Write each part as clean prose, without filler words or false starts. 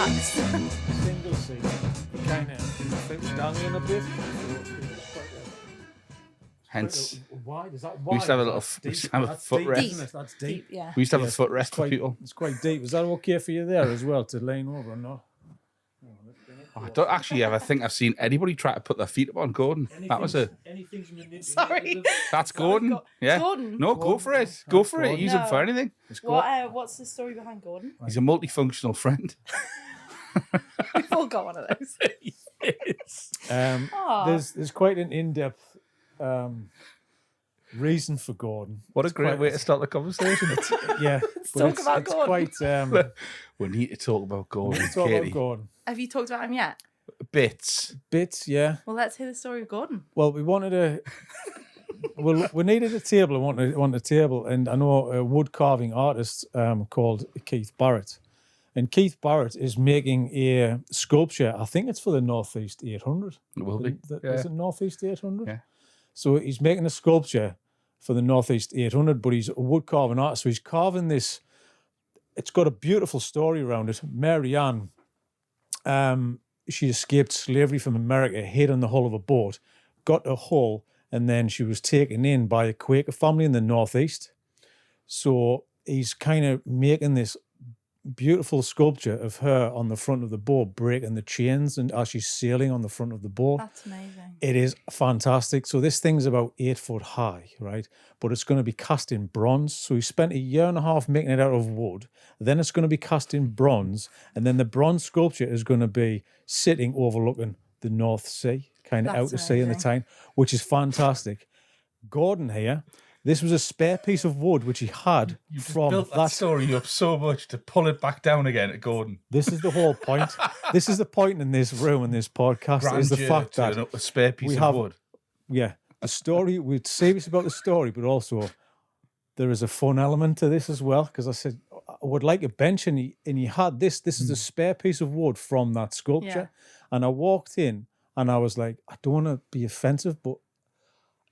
relaxed. Single seat. Kind of fits down in a bit. Hence, Wide? Is that wide? we used to have a That's little we deep. used to have a That's foot deep, rest. isn't it? That's deep. Deep, yeah. We used to have a Yes, foot it's rest for quite- people. It's quite deep. Is that okay for you there as well to lean over or not? I don't actually ever think I've seen anybody try to put their feet up on Gordon. That was a. Anything's manipulated. Sorry. That's Gordon. Yeah. Gordon? No, go for it. Go for it. Gordon. Use him for No. anything. What's the story behind Gordon? He's a multifunctional friend. We've all got one of those. Aw. There's quite an in-depth reason for Gordon. What a It's great quite- way to start the conversation. Yeah, talk about Gordon. It's quite. We need to talk about Gordon, Let's talk Katie. about Gordon. Have you talked about him yet? Bits. Bits, yeah. Well, let's hear the story of Gordon. Well, we wanted a. Well, we needed a table. I wanted a table, and I know a wood carving artist called Keith Barrett, and Keith Barrett is making a sculpture. I think it's for the Northeast 800. It will be. Yeah. Is it Northeast 800? Yeah. So he's making a sculpture for the Northeast 800, but he's a wood carving artist. So he's carving this. It's got a beautiful story around it. Mary Ann, she escaped slavery from America, hid on the hull of a boat, got a hull, and then she was taken in by a Quaker family in the Northeast. So he's kind of making this beautiful sculpture of her on the front of the boat, breaking the chains, and as she's sailing on the front of the boat. That's amazing. It is fantastic. So this thing's about 8 foot high, right? But it's going to be cast in bronze. So he spent 1.5 years making it out of wood. Then it's going to be cast in bronze. And then the bronze sculpture is going to be sitting overlooking the North Sea, kind of That's out to sea in the amazing. Tyne, which is fantastic. Gordon here, this was a spare piece of wood which he had from Built that story up so much to pull it back down again at Gordon. This is the whole point. This is the point in this room, in this podcast, is the fact that a spare piece we of have- wood. yeah, the story, we're serious about the story, but also there is a fun element to this as well, because I said, I would like a bench, and he had this. This is a spare piece of wood from that sculpture. And I walked in, and I was like, I don't want to be offensive, but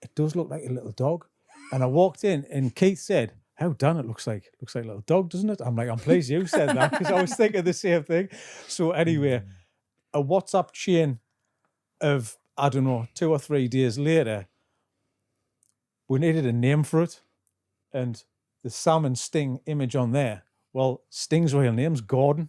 it does look like a little dog. And I walked in, and Keith said, "How Dan, it looks like a little dog, doesn't it?" I'm like, I'm pleased you said that, because I was thinking the same thing. So anyway, a WhatsApp chain of, I don't know, 2 or 3 days later, we needed a name for it. And the salmon Sting image on there, well, Sting's real name's Gordon.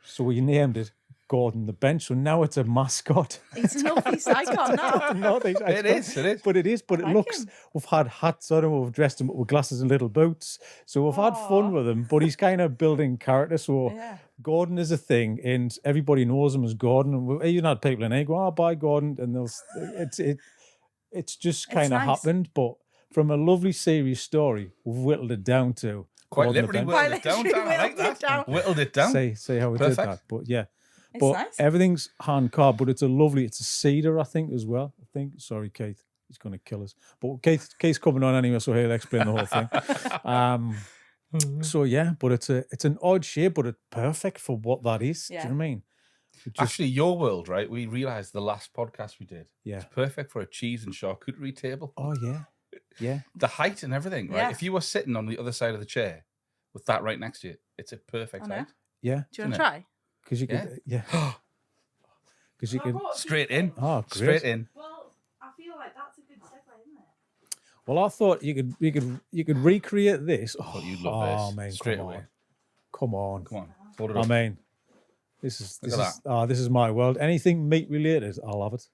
So we named it Gordon the Bench. So now it's a mascot. It's a Northeast icon now. Northeast icon. It is. But it is. But it like looks, him. we've had hats on him, we've dressed him up with glasses and little boots. So we've had fun with him, but he's kind of building character. So Yeah. Gordon is a thing, and everybody knows him as Gordon. And we've even had people in there go, "Oh, bye, Gordon," and it's just kind of nice. happened. But from a lovely, serious story, we've whittled it down to Quite Gordon the literally Bench. whittled it down. literally Dan, I like whittled it that. down. Whittled it down. Say how we did Perfect. that. But yeah, It's but nice. everything's hand carved. But it's a cedar, I think, as well. I think. Sorry, Keith. He's going to kill us. But Keith's coming on anyway, so he'll explain the whole thing. So yeah, but it's an odd shape, but it's perfect for what that is. Do you know what I mean? It just- Actually, your world, right? We realised the last podcast we did. Yeah. It's perfect for a cheese and charcuterie table. Oh yeah, yeah. The height and everything, right? Yeah. If you were sitting on the other side of the chair with that right next to you, it's a perfect I know. height. Yeah, Do you want Isn't to try? because you could, yeah, because you could. Straight in. Oh, great. Straight in. Well, I feel like that's a good segue, isn't it? Well, I thought you could recreate this. thought you'd love this. Oh man, Straight come away. on, come on. Come on. Hold it I up. mean, this is Look at this is my world. Anything meat related, I'll have it.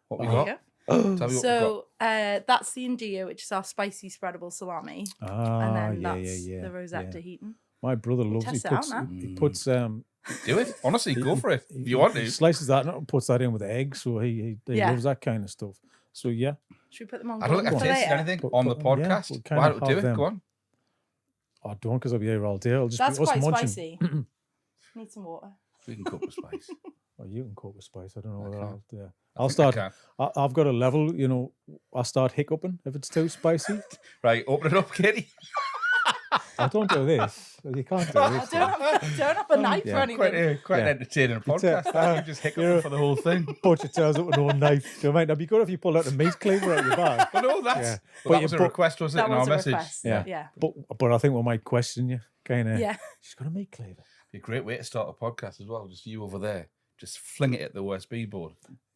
What we There you got? go. Tell me what we got. So that's the Indio, which is our spicy spreadable salami, Ah, and then yeah, that's yeah, yeah. the Rosetta yeah. Heaton. My brother loves. test He it out puts. now. He puts. Do it. Honestly, go for it. If you want He to. slices that and puts that in with eggs. So he Yeah. loves that kind of stuff. So yeah. Should we put them on? I don't think I've Gordon for tasted later? anything But- on the but, yeah, podcast. we'll kind Why of don't do have it? them. Go on. I don't, because I'll be here all day. It'll just That's be us quite munching. spicy. Need some water. We can cook with spice. Well, you can cook with spice. I don't know whether can't. I'll. Yeah. I I'll think I start. can. I've got a level. You know, I start hiccuping if it's too spicy. Right, open it up, Katie. I don't do this. You can't do I this. don't have a knife Yeah. or anything. Quite an Yeah. entertaining It's a- podcast. You just hiccuping you're- for the whole thing. Punch your tails up with no knife. Do you know what I mean? It'd be good if you pulled out the meat cleaver out your bag. Well, no, that's Yeah. well, But that you- was a but- request, was it, That in our was a message? request. Yeah. Yeah. But I think we might question you, kind of. Yeah. She's got a meat cleaver. Be a great way to start a podcast as well. Just you over there, just fling it at the USB board.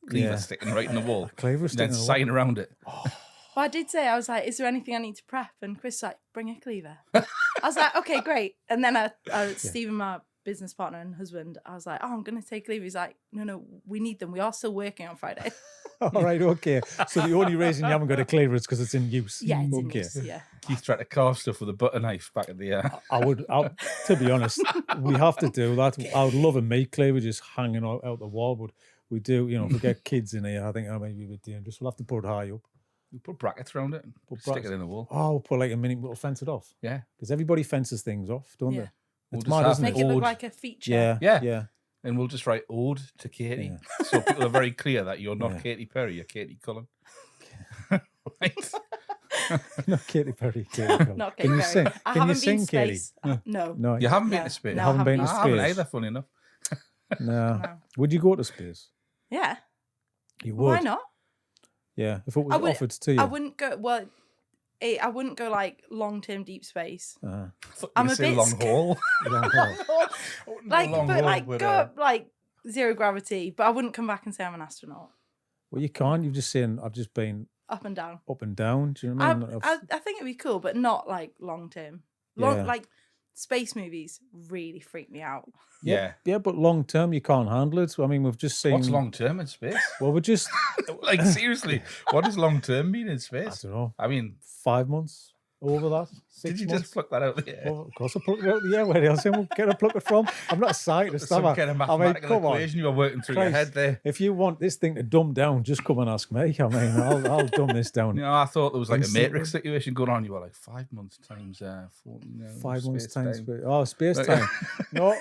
Cleaver sticking right in the wall. Cleaver and then sticking in the sighing around it. Well, I did say, I was like, is there anything I need to prep? And Chris was like, bring a cleaver. I was like, okay, great. And then Stephen, my business partner and husband, I was like, oh, I'm going to take leave. He's like, no, we need them. We are still working on Friday. All right, okay. So the only reason you haven't got a cleaver is because it's in use. Yeah, it's in okay. use, yeah. Keith tried to carve stuff with a butter knife back at the... To be honest, we have to do that. I would love a meat cleaver just hanging out the wall, but we do, if we get kids in here, I think that might be a bit dangerous. We'll have to put it high up. We put brackets around it and stick it in the wall. Oh, we'll put like a mini, we'll fence it off. Yeah. Because everybody fences things off, don't they? We'll It's mad, isn't Make it? it look Ode. like a feature. Yeah. And we'll just write ode to Katie. So people are very clear that you're not Katie Perry, you're Katie Cullen. Right? Not Katie Perry. Katie Cullen. Not Katie Can you Perry. sing? I Can you haven't been sing, to Katie? space. No. No. You haven't been No. to space? No, I haven't been to I haven't space. either, funny enough. No. Would you go to space? Yeah. You would. Why not? Yeah. If it was offered to you. I wouldn't go, I wouldn't go like long-term deep space. I'm a bit long scared. haul. Long haul. Go up like zero gravity, but I wouldn't come back and say I'm an astronaut. Well, you can't. You've just saying, I've just been Up and down. up and down. Do you know what I mean? I think it'd be cool, but not like long-term. Yeah. Like space movies really freak me out. Yeah. Yeah, but long term, you can't handle it. So, I mean, we've just seen. What's long term in space? Well, we're just, Like, seriously, what does long term mean in I space? don't know, I mean, 5 months over that. 6 did you months? just pluck that out of the air? Well, of course, I plucked it out of the air. Where else am I going to pluck it from? I'm not a scientist. Some am I? kind of I mean, mathematical come on. equation you were working through your Christ. head there. If you want this thing to dumb down, just come and ask me. I mean, I'll dumb this down. You know, I thought there was like a Instantly. Matrix situation going on. You were like 5 months times 40. 5 months space times. time. Oh, space time. No,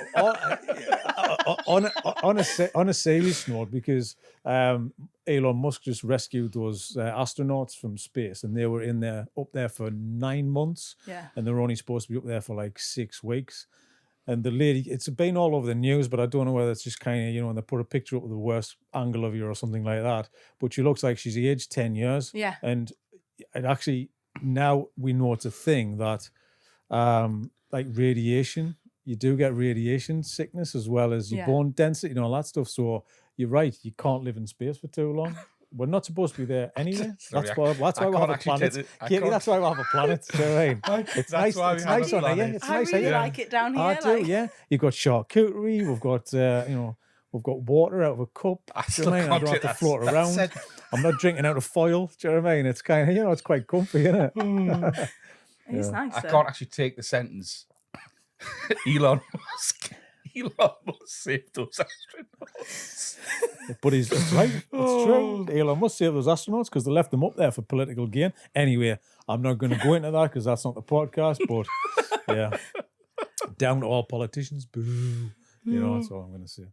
on a serious note, because Elon Musk just rescued those astronauts from space, and they were up there for 9 months, and they were only supposed to be up there for like 6 weeks. And the lady, it's been all over the news, but I don't know whether it's just kind of, and they put a picture up with the worst angle of you or something like that. But she looks like she's aged 10 years. Yeah. And it actually, now we know it's a thing that, like radiation, you do get radiation sickness as well as your bone density and all that stuff. So you're right, you can't live in space for too long. We're not supposed to be there anyway. Sorry, That's why we have a planet. Katie, that's why we have a planet. Do you know what I mean? It's nice. why we It's have a nice on here. planet. It's I nice really here. like it down here. I do, like, yeah. You've got charcuterie. We've got, we've got water out of a cup. I Do you still know what I mean? I can't don't have do to float that. around. Said- I'm not drinking out of foil. Do you know what I mean? It's kind of, it's quite comfy, isn't it? It's nice. I though. can't actually take the sentence. Elon Musk saved those astronauts. But it's right. It's true. Elon must save those astronauts because they left them up there for political gain. Anyway, I'm not going to go into that because that's not the podcast. But yeah, down to all politicians. Boo. That's all I'm going to say.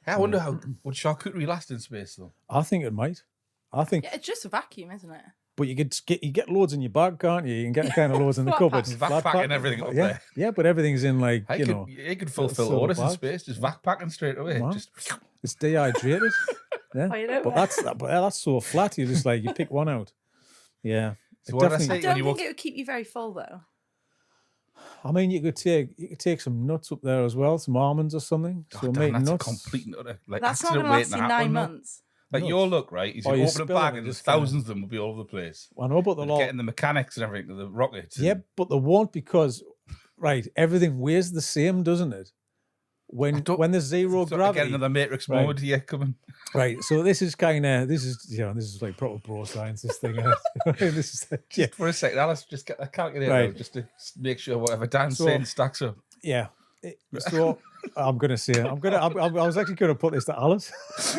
I wonder how would charcuterie last in space though. I think it might. I think, Yeah, it's just a vacuum, isn't it? but you get loads in your bag, can't you? You can get kind of loads in the Flat cupboard. pack. Vac packing everything up yeah. there. Yeah, but everything's in like You could fulfill sort of orders in bag. space, just vac packing straight away. Wow. Just it's dehydrated. Yeah, Oh, you know but what? that's so flat. You just like you pick one out. Yeah. So It what did I definitely- say? I When don't you think walk- it would keep you very full though. I mean, you could take some nuts up there as well, some almonds or something. Oh, So damn, make that's nuts. a complete and utter, like That's not accident going to waiting last to you happen. 9 though. months. Like Nuts. your look, right? Is Oh, you you open a spill bag them and and there's just kinda- thousands of them will be all over the place. I know, but they'll all. Getting the mechanics and everything, the rockets. Yeah, but they won't because, right? Everything weighs the same, doesn't it? When there's zero gravity. Get another Matrix Right. mode here coming. Right, so this is this is like proper bro science. This thing, this is yeah, For a second, Alice, just get the calculator Right. out just to make sure whatever Dan's So- saying stacks up. yeah. So I'm gonna say I was actually gonna put this to Alice.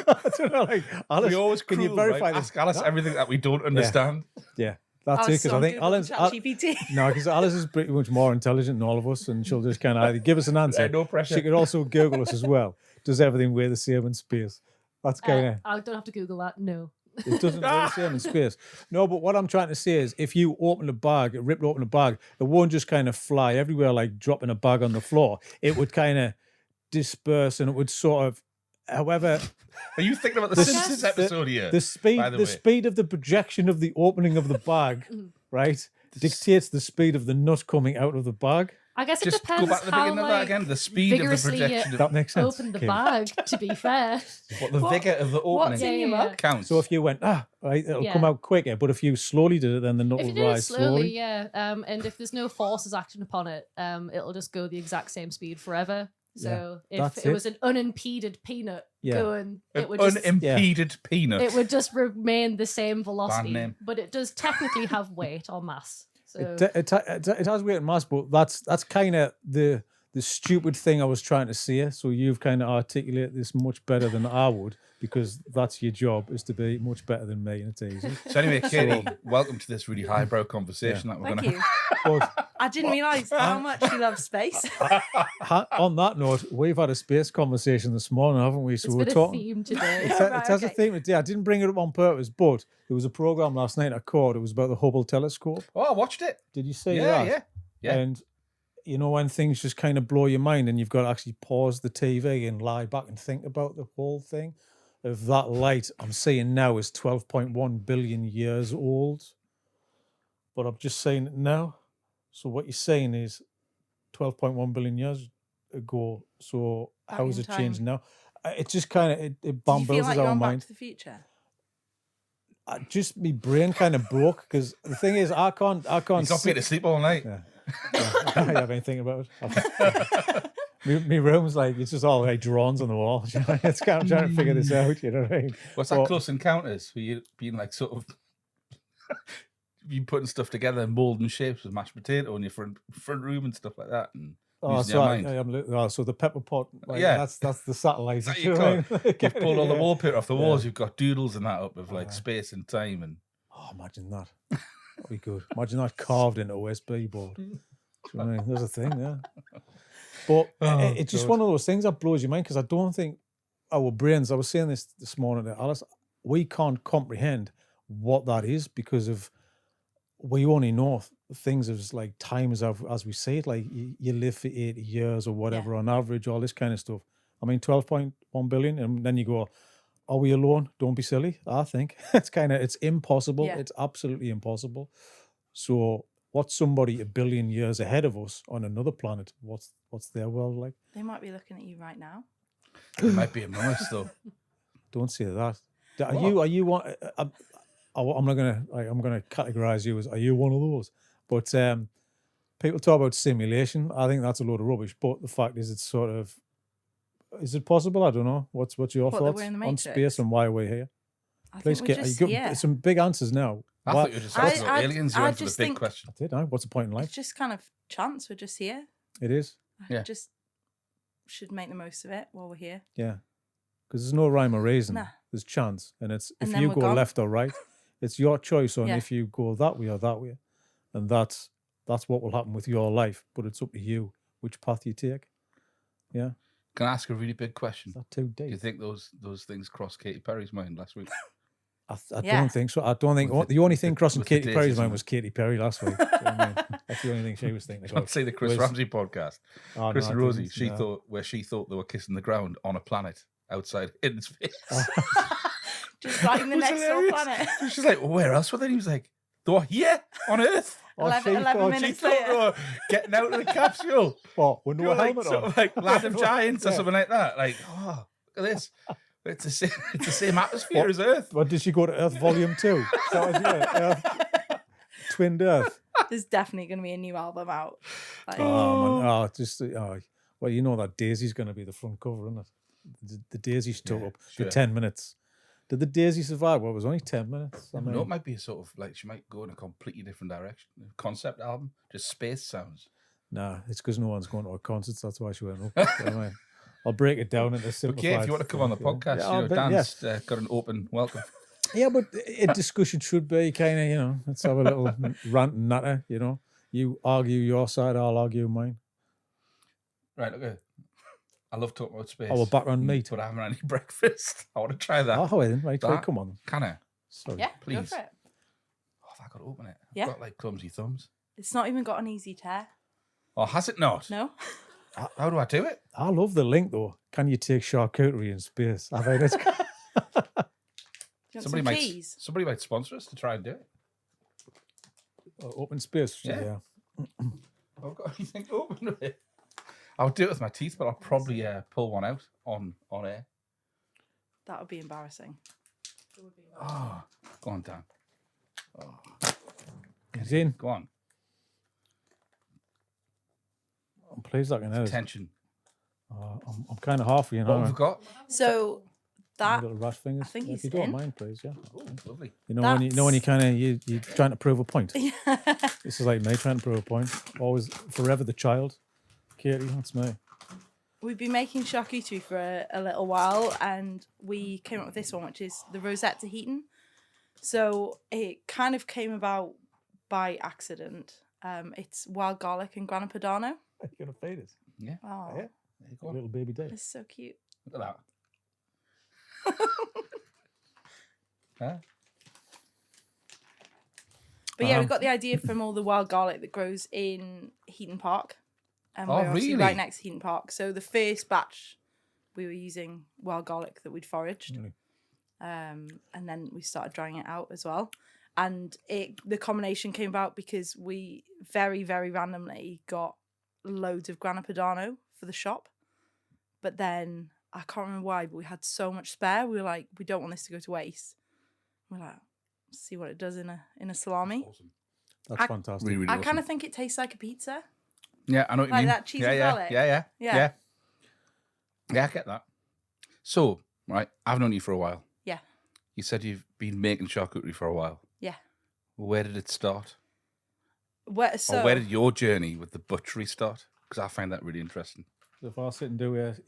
I don't know, like Alice. We always can cruel, you verify right? this? Ask Alice everything that we don't understand. Yeah, that's it. Because I think Alan's ChatGPT. no, because Alice is pretty much more intelligent than all of us, and she'll just kind of either give us an answer. Yeah, no pressure. She could also Google us as well. Does everything weigh the same in space? That's kind of. I don't have to Google that. No. It doesn't weigh the same in space. No, but what I'm trying to say is, if you open a bag, rip open a bag, it won't just kind of fly everywhere like dropping a bag on the floor. It would kind of disperse, and it would sort of, however, Are you thinking about the The- Simpsons episode here? the speed, by the, the way? speed of the projection of the opening of the bag, right, dictates the speed of the nut coming out of the bag. I guess it Just depends go back to the how beginning of that again. The speed of the vigorously projection. That makes sense. open the Katie. bag, to be fair. What the vigor of the What's opening in your Yeah. mug? counts. So if you went, right, it'll Yeah. come out quicker. But if you slowly did it, then the nut If will you do it rise slowly, yeah, and if there's no forces acting upon it, it'll just go the exact same speed forever. So if that's it it. was an unimpeded peanut Yeah. going, An it would just unimpeded peanut. it would just remain the same velocity. name. But it does technically have weight or mass. So It has weight and mass, but that's kind of the stupid thing I was trying to say. So you've kind of articulated this much better than I would, because that's your job, is to be much better than me, and it's easy. So anyway, Katie, welcome to this really highbrow conversation that we're Thank going to you. But I didn't realise how much you love space. on that note, we've had a space conversation this morning, haven't we? So it's we're been a talking. theme today. It Right, has a okay. theme today. I didn't bring it up on purpose, but there was a program last night I caught. It was about the Hubble telescope. Oh, I watched it. Did you see Yeah, that? yeah. And you know, when things just kind of blow your mind and you've got to actually pause the TV and lie back and think about the whole thing of that light I'm seeing now is 12.1 billion years old. But I'm just saying it now. So what you're saying is 12.1 billion years ago. So Back how has in it changed time. now? It just kind of, it Do you bamboozles feel like you're our on Back mind. to the Future? Just my brain kind of broke, because the thing is, I can't He's not sit- been to sleep all night. Yeah. I have anything about it. My room's like, it's just all like drawings on the wall. You know? It's kind of trying to figure this out. You know what I mean? What's that But- Close Encounters? Where you being like sort of you putting stuff together and moulding shapes with mashed potato in your front room and stuff like that, and Oh, using so your I, mind. so the pepper pot. Like, Yeah. that's the satellite. There you you know what I go. mean? You've pulled all the Yeah. wallpaper off the Yeah. walls. You've got doodles and that up of like Aye. space and time and Oh, imagine that. That'd be good. Imagine that carved into a USB board. Do you know what I mean? There's a thing, yeah. But it's just God. one of those things that blows your mind, because I don't think our brains, I was saying this morning to Alice, we can't comprehend what that is, because of we only know things as like time as we say it, like you live for 80 years or whatever on average, all this kind of stuff. I mean, 12.1 billion, and then you go, are we alone? Don't be silly. I think it's impossible. Yeah. It's absolutely impossible. So what's somebody a billion years ahead of us on another planet? What's their world like? They might be looking at you right now. it might be a mouse though. Don't say that. Are What? you one? I'm not gonna. I'm gonna categorize you as. Are you one of those? But people talk about simulation. I think that's a load of rubbish. But the fact is, it's sort of. Is it possible? I don't know. What's your What, that thoughts we're in the on Matrix? space and why we're here? I Please, think we're Kate, just you got here. some big answers now. I Why- thought you were just talking about aliens. You I went for the just big think- question. I did. What's the point in life? It's just kind of chance. We're just here. It is. Yeah. Just should make the most of it while we're here. Yeah. Because there's no rhyme or reason. Nah. There's chance, and it's And if then you we're go gone. left or right, it's your choice on Yeah. if you go that way or that way, and that's what will happen with your life. But it's up to you which path you take. Yeah. Can I ask a really big question? Is that too Do you deep? think those things crossed Katy Perry's mind last week? I Yeah. don't think so. I don't think With the only thing crossing with the Katy Perry's daisies mind and was Katy Perry last week. Do you know what I mean? That's the only thing she was thinking Did you not about. see the Chris was- Ramsey podcast? Oh, Chris no, and I Rosie, didn't, she no. thought they were kissing the ground on a planet outside in space. Just right in the It was next door hilarious. planet. She's like, well, where else were they? He was like, they were here on Earth. Oh, 11 she thought- minutes She thought they were getting out of the capsule. What? With no You know, like, helmet sort on? of like Land of Giants or Yeah. something like that. Like, oh, look at this. It's the same atmosphere as Earth. What did she go to Earth Volume 2? Twinned Earth. There's definitely going to be a new album out. Like, Oh, man. Well, you know that Daisy's going to be the front cover, isn't it? The Daisy she took Yeah, up sure. for 10 minutes. Did the Daisy survive? Well, it was only 10 minutes. I No, mean, it might be a sort of like she might go in a completely different direction. Concept album, just space sounds. nah, it's because no one's going to her concerts. That's why she went up. You know what I mean? I'll break it down into But simplified. yeah, if you want to come on the things, podcast, yeah. you know, but, Dan's got an open welcome. yeah, but a discussion should be kind of, let's have a little rant and natter, You argue your side, I'll argue mine. Right, okay. I love talking about space. Oh, we're back on meat. But I haven't had any breakfast. I want to try that. Oh, then, right, That- come on. Can I? Sorry. yeah, please. go for it. Oh, have I got to open it? Yeah. I've got like clumsy thumbs. It's not even got an easy tear. Oh, has it not? No? How do I do it? I love the link, though. Can you take charcuterie in space? I think it's... Do you want some cheese? Somebody might sponsor us to try and do it. Open space. Yeah. I've got anything open with it. I'll do it with my teeth, but I'll probably pull one out on air. That would be embarrassing. Oh, go on, Dan. Oh. He's in. Go on. I'm pleased I can hear it. Tension. I'm kind of halfway, you know. What have we got? So that Little rat fingers. I think if he's you don't in. mind, please, yeah. Oh, lovely. You know when you kind of you're trying to prove a point. Yeah. This is like me trying to prove a point. Always forever the child. Katie, that's me. We've been making charcuterie for a little while, and we came up with this one, which is the Rosette to Heaton. So it kind of came about by accident. It's wild garlic and grana padano. Are you gonna feed us? Yeah. Oh, Yeah. There you go. Little baby day. it's so cute. Look at that. Huh? But yeah, we got the idea from all the wild garlic that grows in Heaton Park. And we're obviously really? right next to Heaton Park. So the first batch, we were using wild garlic that we'd foraged. Really? And then we started drying it out as well. And the combination came about because we very, very randomly got loads of grana padano for the shop. But then, I can't remember why, but we had so much spare. We were like, we don't want this to go to waste. We're like, see what it does in a salami. Awesome. That's fantastic. Really, really I awesome. kind of think it tastes like a pizza. Yeah, I know what you Like mean. that cheese yeah, and yeah, garlic. yeah, Yeah. I get that. So, right, I've known you for a while. Yeah. You said you've been making charcuterie for a while. Yeah. Where did it start? Where Did your journey with the butchery start? Because I find that really interesting. So if I sit and do ASMR,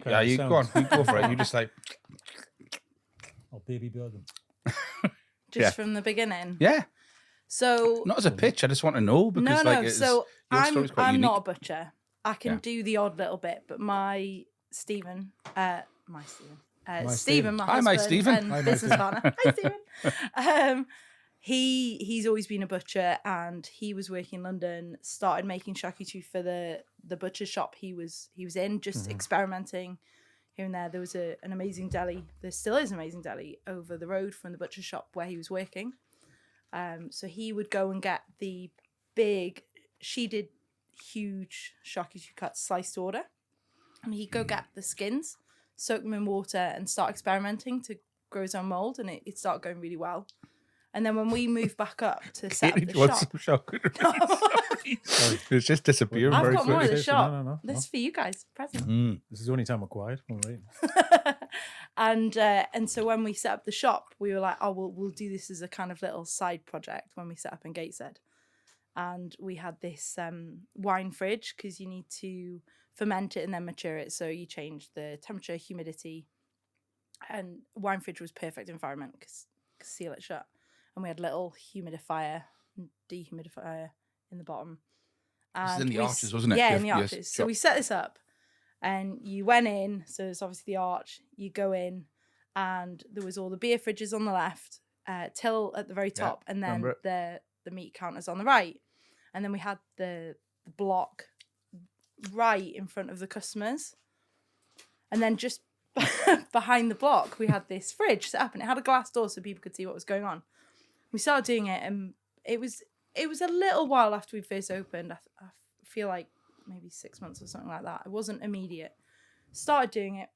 Yeah, you go on, you go for it. You just like, I'll baby bird them. just from the beginning. yeah, So not as a pitch. I just want to know because no. like, it's, So your I'm story's quite I'm unique. not a butcher. I can Yeah. do the odd little bit, but my Stephen, My Stephen, Stephen. my Hi, husband my Stephen. and Hi, my business Stephen. partner. Hi, Stephen. He's always been a butcher, and he was working in London. Started making charcuterie for the butcher shop he was in, just Mm-hmm. experimenting here and there. There was an amazing deli. There still is an amazing deli over the road from the butcher shop where he was working. So he would go and get the big. She did huge charcuterie cuts, sliced to order, and he'd go get the skins, soak them in water, and start experimenting to grow his own mold, and it started going really well. And then when we moved back up to set up Katie, the do you want shop, some charcuterie? It's just disappearing I've very got more of quickly. the shop. No. This is for you guys, present. Mm. This is the only time we're quiet when we're eating. And so when we set up the shop, we were like, oh, we'll do this as a kind of little side project when we set up in Gateshead. And we had this wine fridge because you need to ferment it and then mature it. So you change the temperature, humidity, and wine fridge was perfect environment because seal it shut. And we had little humidifier and dehumidifier in the bottom. This is in And the we arches, wasn't it? Yeah, Your- in the your arches. So shop. we set this up, and you went in. So it's obviously the arch. You go in, and there was all the beer fridges on the left, till at the very Yeah, top, and then remember the meat counters on the right. And then we had the block right in front of the customers. And then just behind the block, we had this fridge set up, and it had a glass door so people could see what was going on. We started doing it, and it was a little while after we first opened. I feel like maybe 6 months or something like that. It wasn't immediate. Started doing it,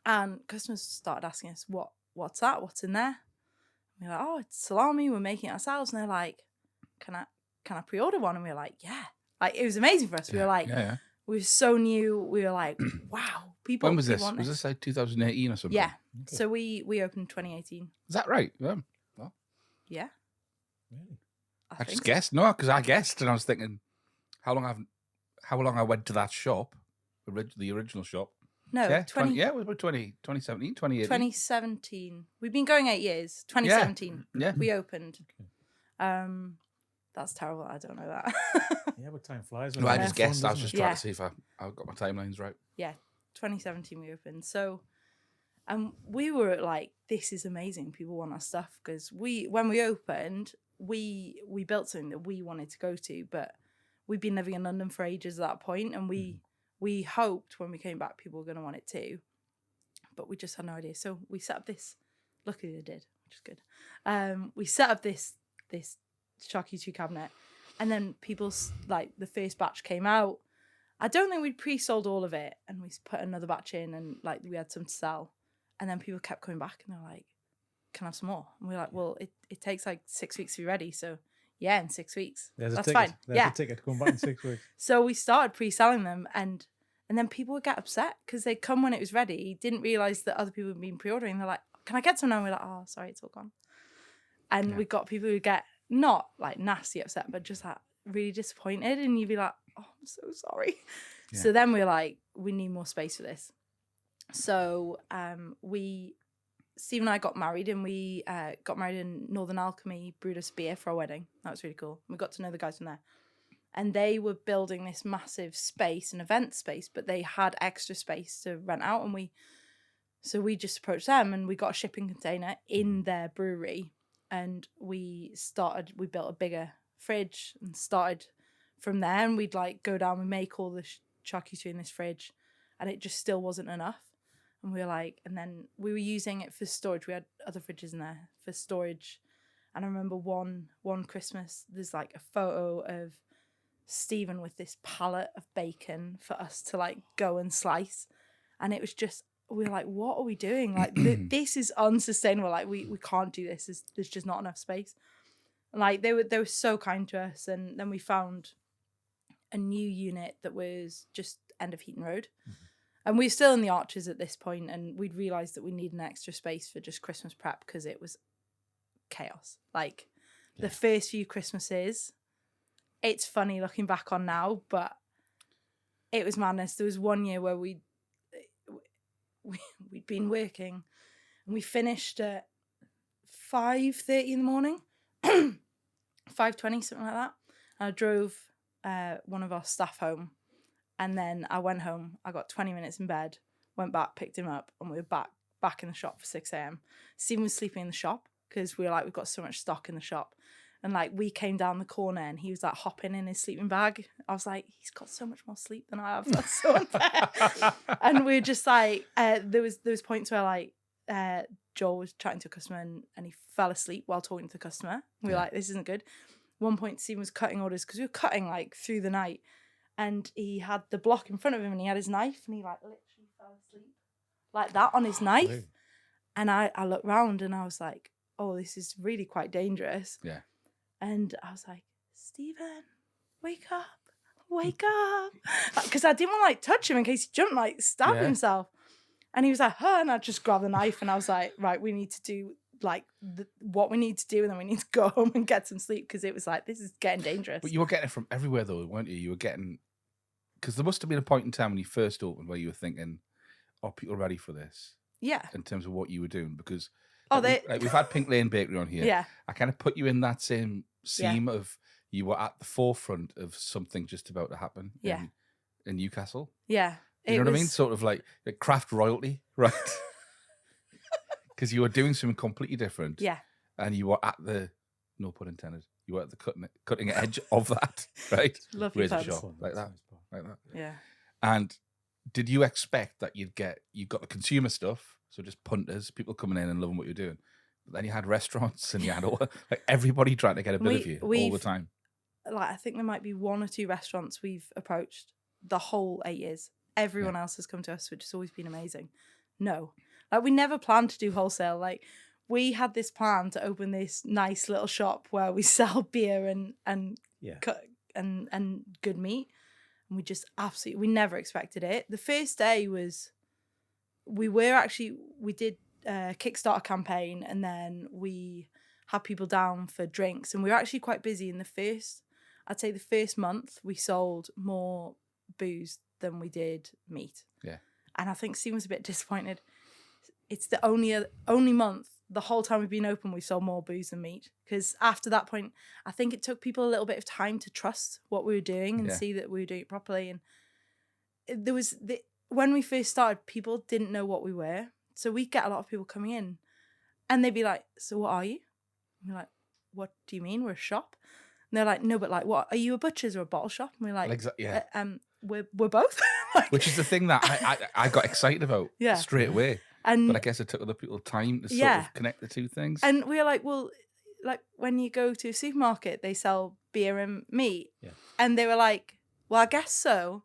and customers started asking us, what's that? What's in there? And we're like, oh, it's salami. We're making it ourselves. And they're like, can I pre-order one? And we were like, yeah. Like, it was amazing for us. We were like, yeah. we were so new. We were like, wow. People. When was this? want Was this like 2018 or something? Yeah. Okay. So we opened 2018. Is that right? Yeah. Yeah. Really? I just think so. guessed. No, because I guessed, and I was thinking how long I went to that shop, the original shop. No, Yeah, 20, yeah, it was about 2017, 2018. 2017. We've been going 8 years. 2017. Yeah. We opened. Okay. That's terrible. I don't know that. Yeah, but time flies. No, I when just it's fun, guessed. I was doesn't just it? trying Yeah. to see if I got my timelines right. 2017 we opened. So, and we were like, this is amazing. People want our stuff because when we opened, we built something that we wanted to go to, but we'd been living in London for ages at that point, and we hoped when we came back people were going to want it too, but we just had no idea. So we set up this. Luckily they did, which is good. We set up this charcuterie cabinet, And then like the first batch came out. I don't think we'd pre-sold all of it, and we put another batch in, and like we had some to sell. And then people kept coming back, and they're like, "Can I have some more?" And we're like, "Well, it takes like 6 weeks to be ready, so yeah, in 6 weeks, There's that's a ticket. fine." There's a ticket to come back in 6 weeks. So we started pre-selling them, and then people would get upset because they'd come when it was ready, didn't realize that other people had been pre-ordering. They're like, "Can I get some now?" And we're like, "Oh, sorry, it's all gone." And we got people who get not like nasty upset, but just like really disappointed, and you'd be like, "Oh, I'm so sorry." Yeah. So then we're like, we need more space for this. So Steve and I got married, and we got married in Northern Alchemy, brewed us beer for our wedding. That was really cool. We got to know the guys from there. And they were building this massive space, an event space, but they had extra space to rent out. And so we just approached them, and we got a shipping container in their brewery. And we built a bigger fridge and started from there. And we'd like go down and make all the charcuterie in this fridge. And it just still wasn't enough. And we were like, and then we were using it for storage. We had other fridges in there for storage. And I remember one Christmas, there's like a photo of Stephen with this pallet of bacon for us to like go and slice. And it was just, we were like, what are we doing? Like, this is unsustainable. Like, we can't do this. There's just not enough space. And like, they were so kind to us. And then we found a new unit that was just end of Heaton Road. And we were still in the Arches at this point, and we'd realised that we needed an extra space for just Christmas prep because it was chaos. Like, the first few Christmases, it's funny looking back on now, but it was madness. There was one year where we'd been working, and we finished at 5:30 in the morning, 5:20, something like that. And I drove one of our staff home. And then I went home, I got 20 minutes in bed, went back, picked him up, and we were back in the shop for 6 a.m. Stephen was sleeping in the shop because we were like, we've got so much stock in the shop. And like, we came down the corner and he was like hopping in his sleeping bag. I was like, he's got so much more sleep than I have. That's so unfair. And we were just like, there was points where like Joel was chatting to a customer and he fell asleep while talking to the customer. We were like, this isn't good. One point, Stephen was cutting orders because we were cutting like through the night. And he had the block in front of him, and he had his knife, and he like literally fell asleep like that on his knife. Really? And I looked round, and I was like, "Oh, this is really quite dangerous." Yeah. And I was like, "Stephen, wake up, because I didn't want to like touch him in case he jumped, like stab himself." And he was like, "Huh," and I just grabbed the knife, and I was like, "Right, we need to do like what we need to do, and then we need to go home and get some sleep," because it was like, this is getting dangerous. But you were getting it from everywhere though, weren't you? You were getting, because there must have been a point in time when you first opened where you were thinking, are people ready for this? Yeah. In terms of what you were doing, because we've had Pink Lane Bakery on here. Yeah. I kind of put you in that same seam of you were at the forefront of something just about to happen in Newcastle. Yeah. You know what I mean? Sort of like craft royalty, right? Because you were doing something completely different. Yeah. And you were at the, no pun intended, you were at the cutting edge of that, right? Lovely razor sharp, like that. Yeah. And did you expect that you got the consumer stuff, so just punters, people coming in and loving what you're doing, but then you had restaurants and you had all, like everybody trying to get a bit of you all the time? Like, I think there might be 1 or 2 restaurants we've approached the whole 8 years. Everyone else has come to us, which has always been amazing. No. Like, we never planned to do wholesale. Like, we had this plan to open this nice little shop where we sell beer and good meat. And we just we never expected it. The first day was, we did a Kickstarter campaign, and then we had people down for drinks. And we were actually quite busy in I'd say the first month, we sold more booze than we did meat. Yeah. And I think Steve was a bit disappointed. It's the only month the whole time we've been open we've sold more booze than meat, because after that point I think it took people a little bit of time to trust what we were doing and see that we were doing it properly. And there was when we first started, people didn't know what we were, so we'd get a lot of people coming in and they'd be like, "So what are you?" And we're like, "What do you mean, we're a shop?" And they're like, "No, but like, what are you, a butcher's or a bottle shop?" And we're like, we're both. Like, which is the thing that I got excited about straight away. But I guess it took other people time to sort of connect the two things. And we were like, well, like when you go to a supermarket, they sell beer and meat. Yeah. And they were like, well, I guess so.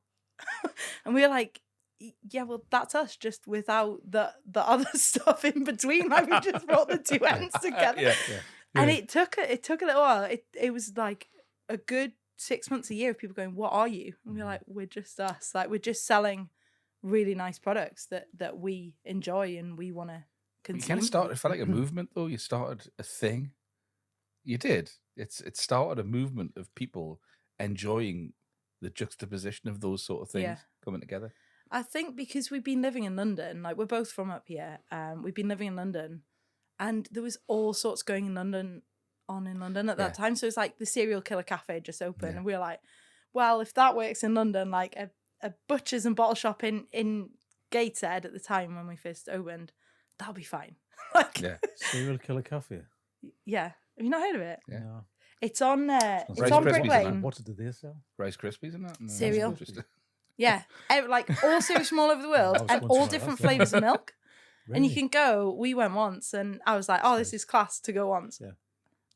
And we were like, yeah, well, that's us, just without the other stuff in between. Like we just brought the two ends together. Yeah. And it took a little while. It was like a good 6 months a year of people going, what are you? And we were like, we're just us. Like we're just selling really nice products that we enjoy and we want to consume. You kind of started, it felt like a movement though. You started a thing. You did. It started a movement of people enjoying the juxtaposition of those sort of things coming together. I think because we've been living in London, like we're both from up here, we've been living in London, and there was all sorts going in London at that time. So it's like the Serial Killer Cafe just opened, and we were like, well, if that works in London, like a butcher's and bottle shop in Gateshead at the time when we first opened, that'll be fine. Like, Serial Killer Cafe. Yeah, have you not heard of it? Yeah. No. It's on Rice Brick Krispies Lane. What did they sell? Rice Krispies and that? No, Cereal. just- Yeah, like all cereals from all over the world was and once all like different that. flavours of milk. And you Really? can go. We went once, and I was like, "Oh, this is class to go once." Yeah.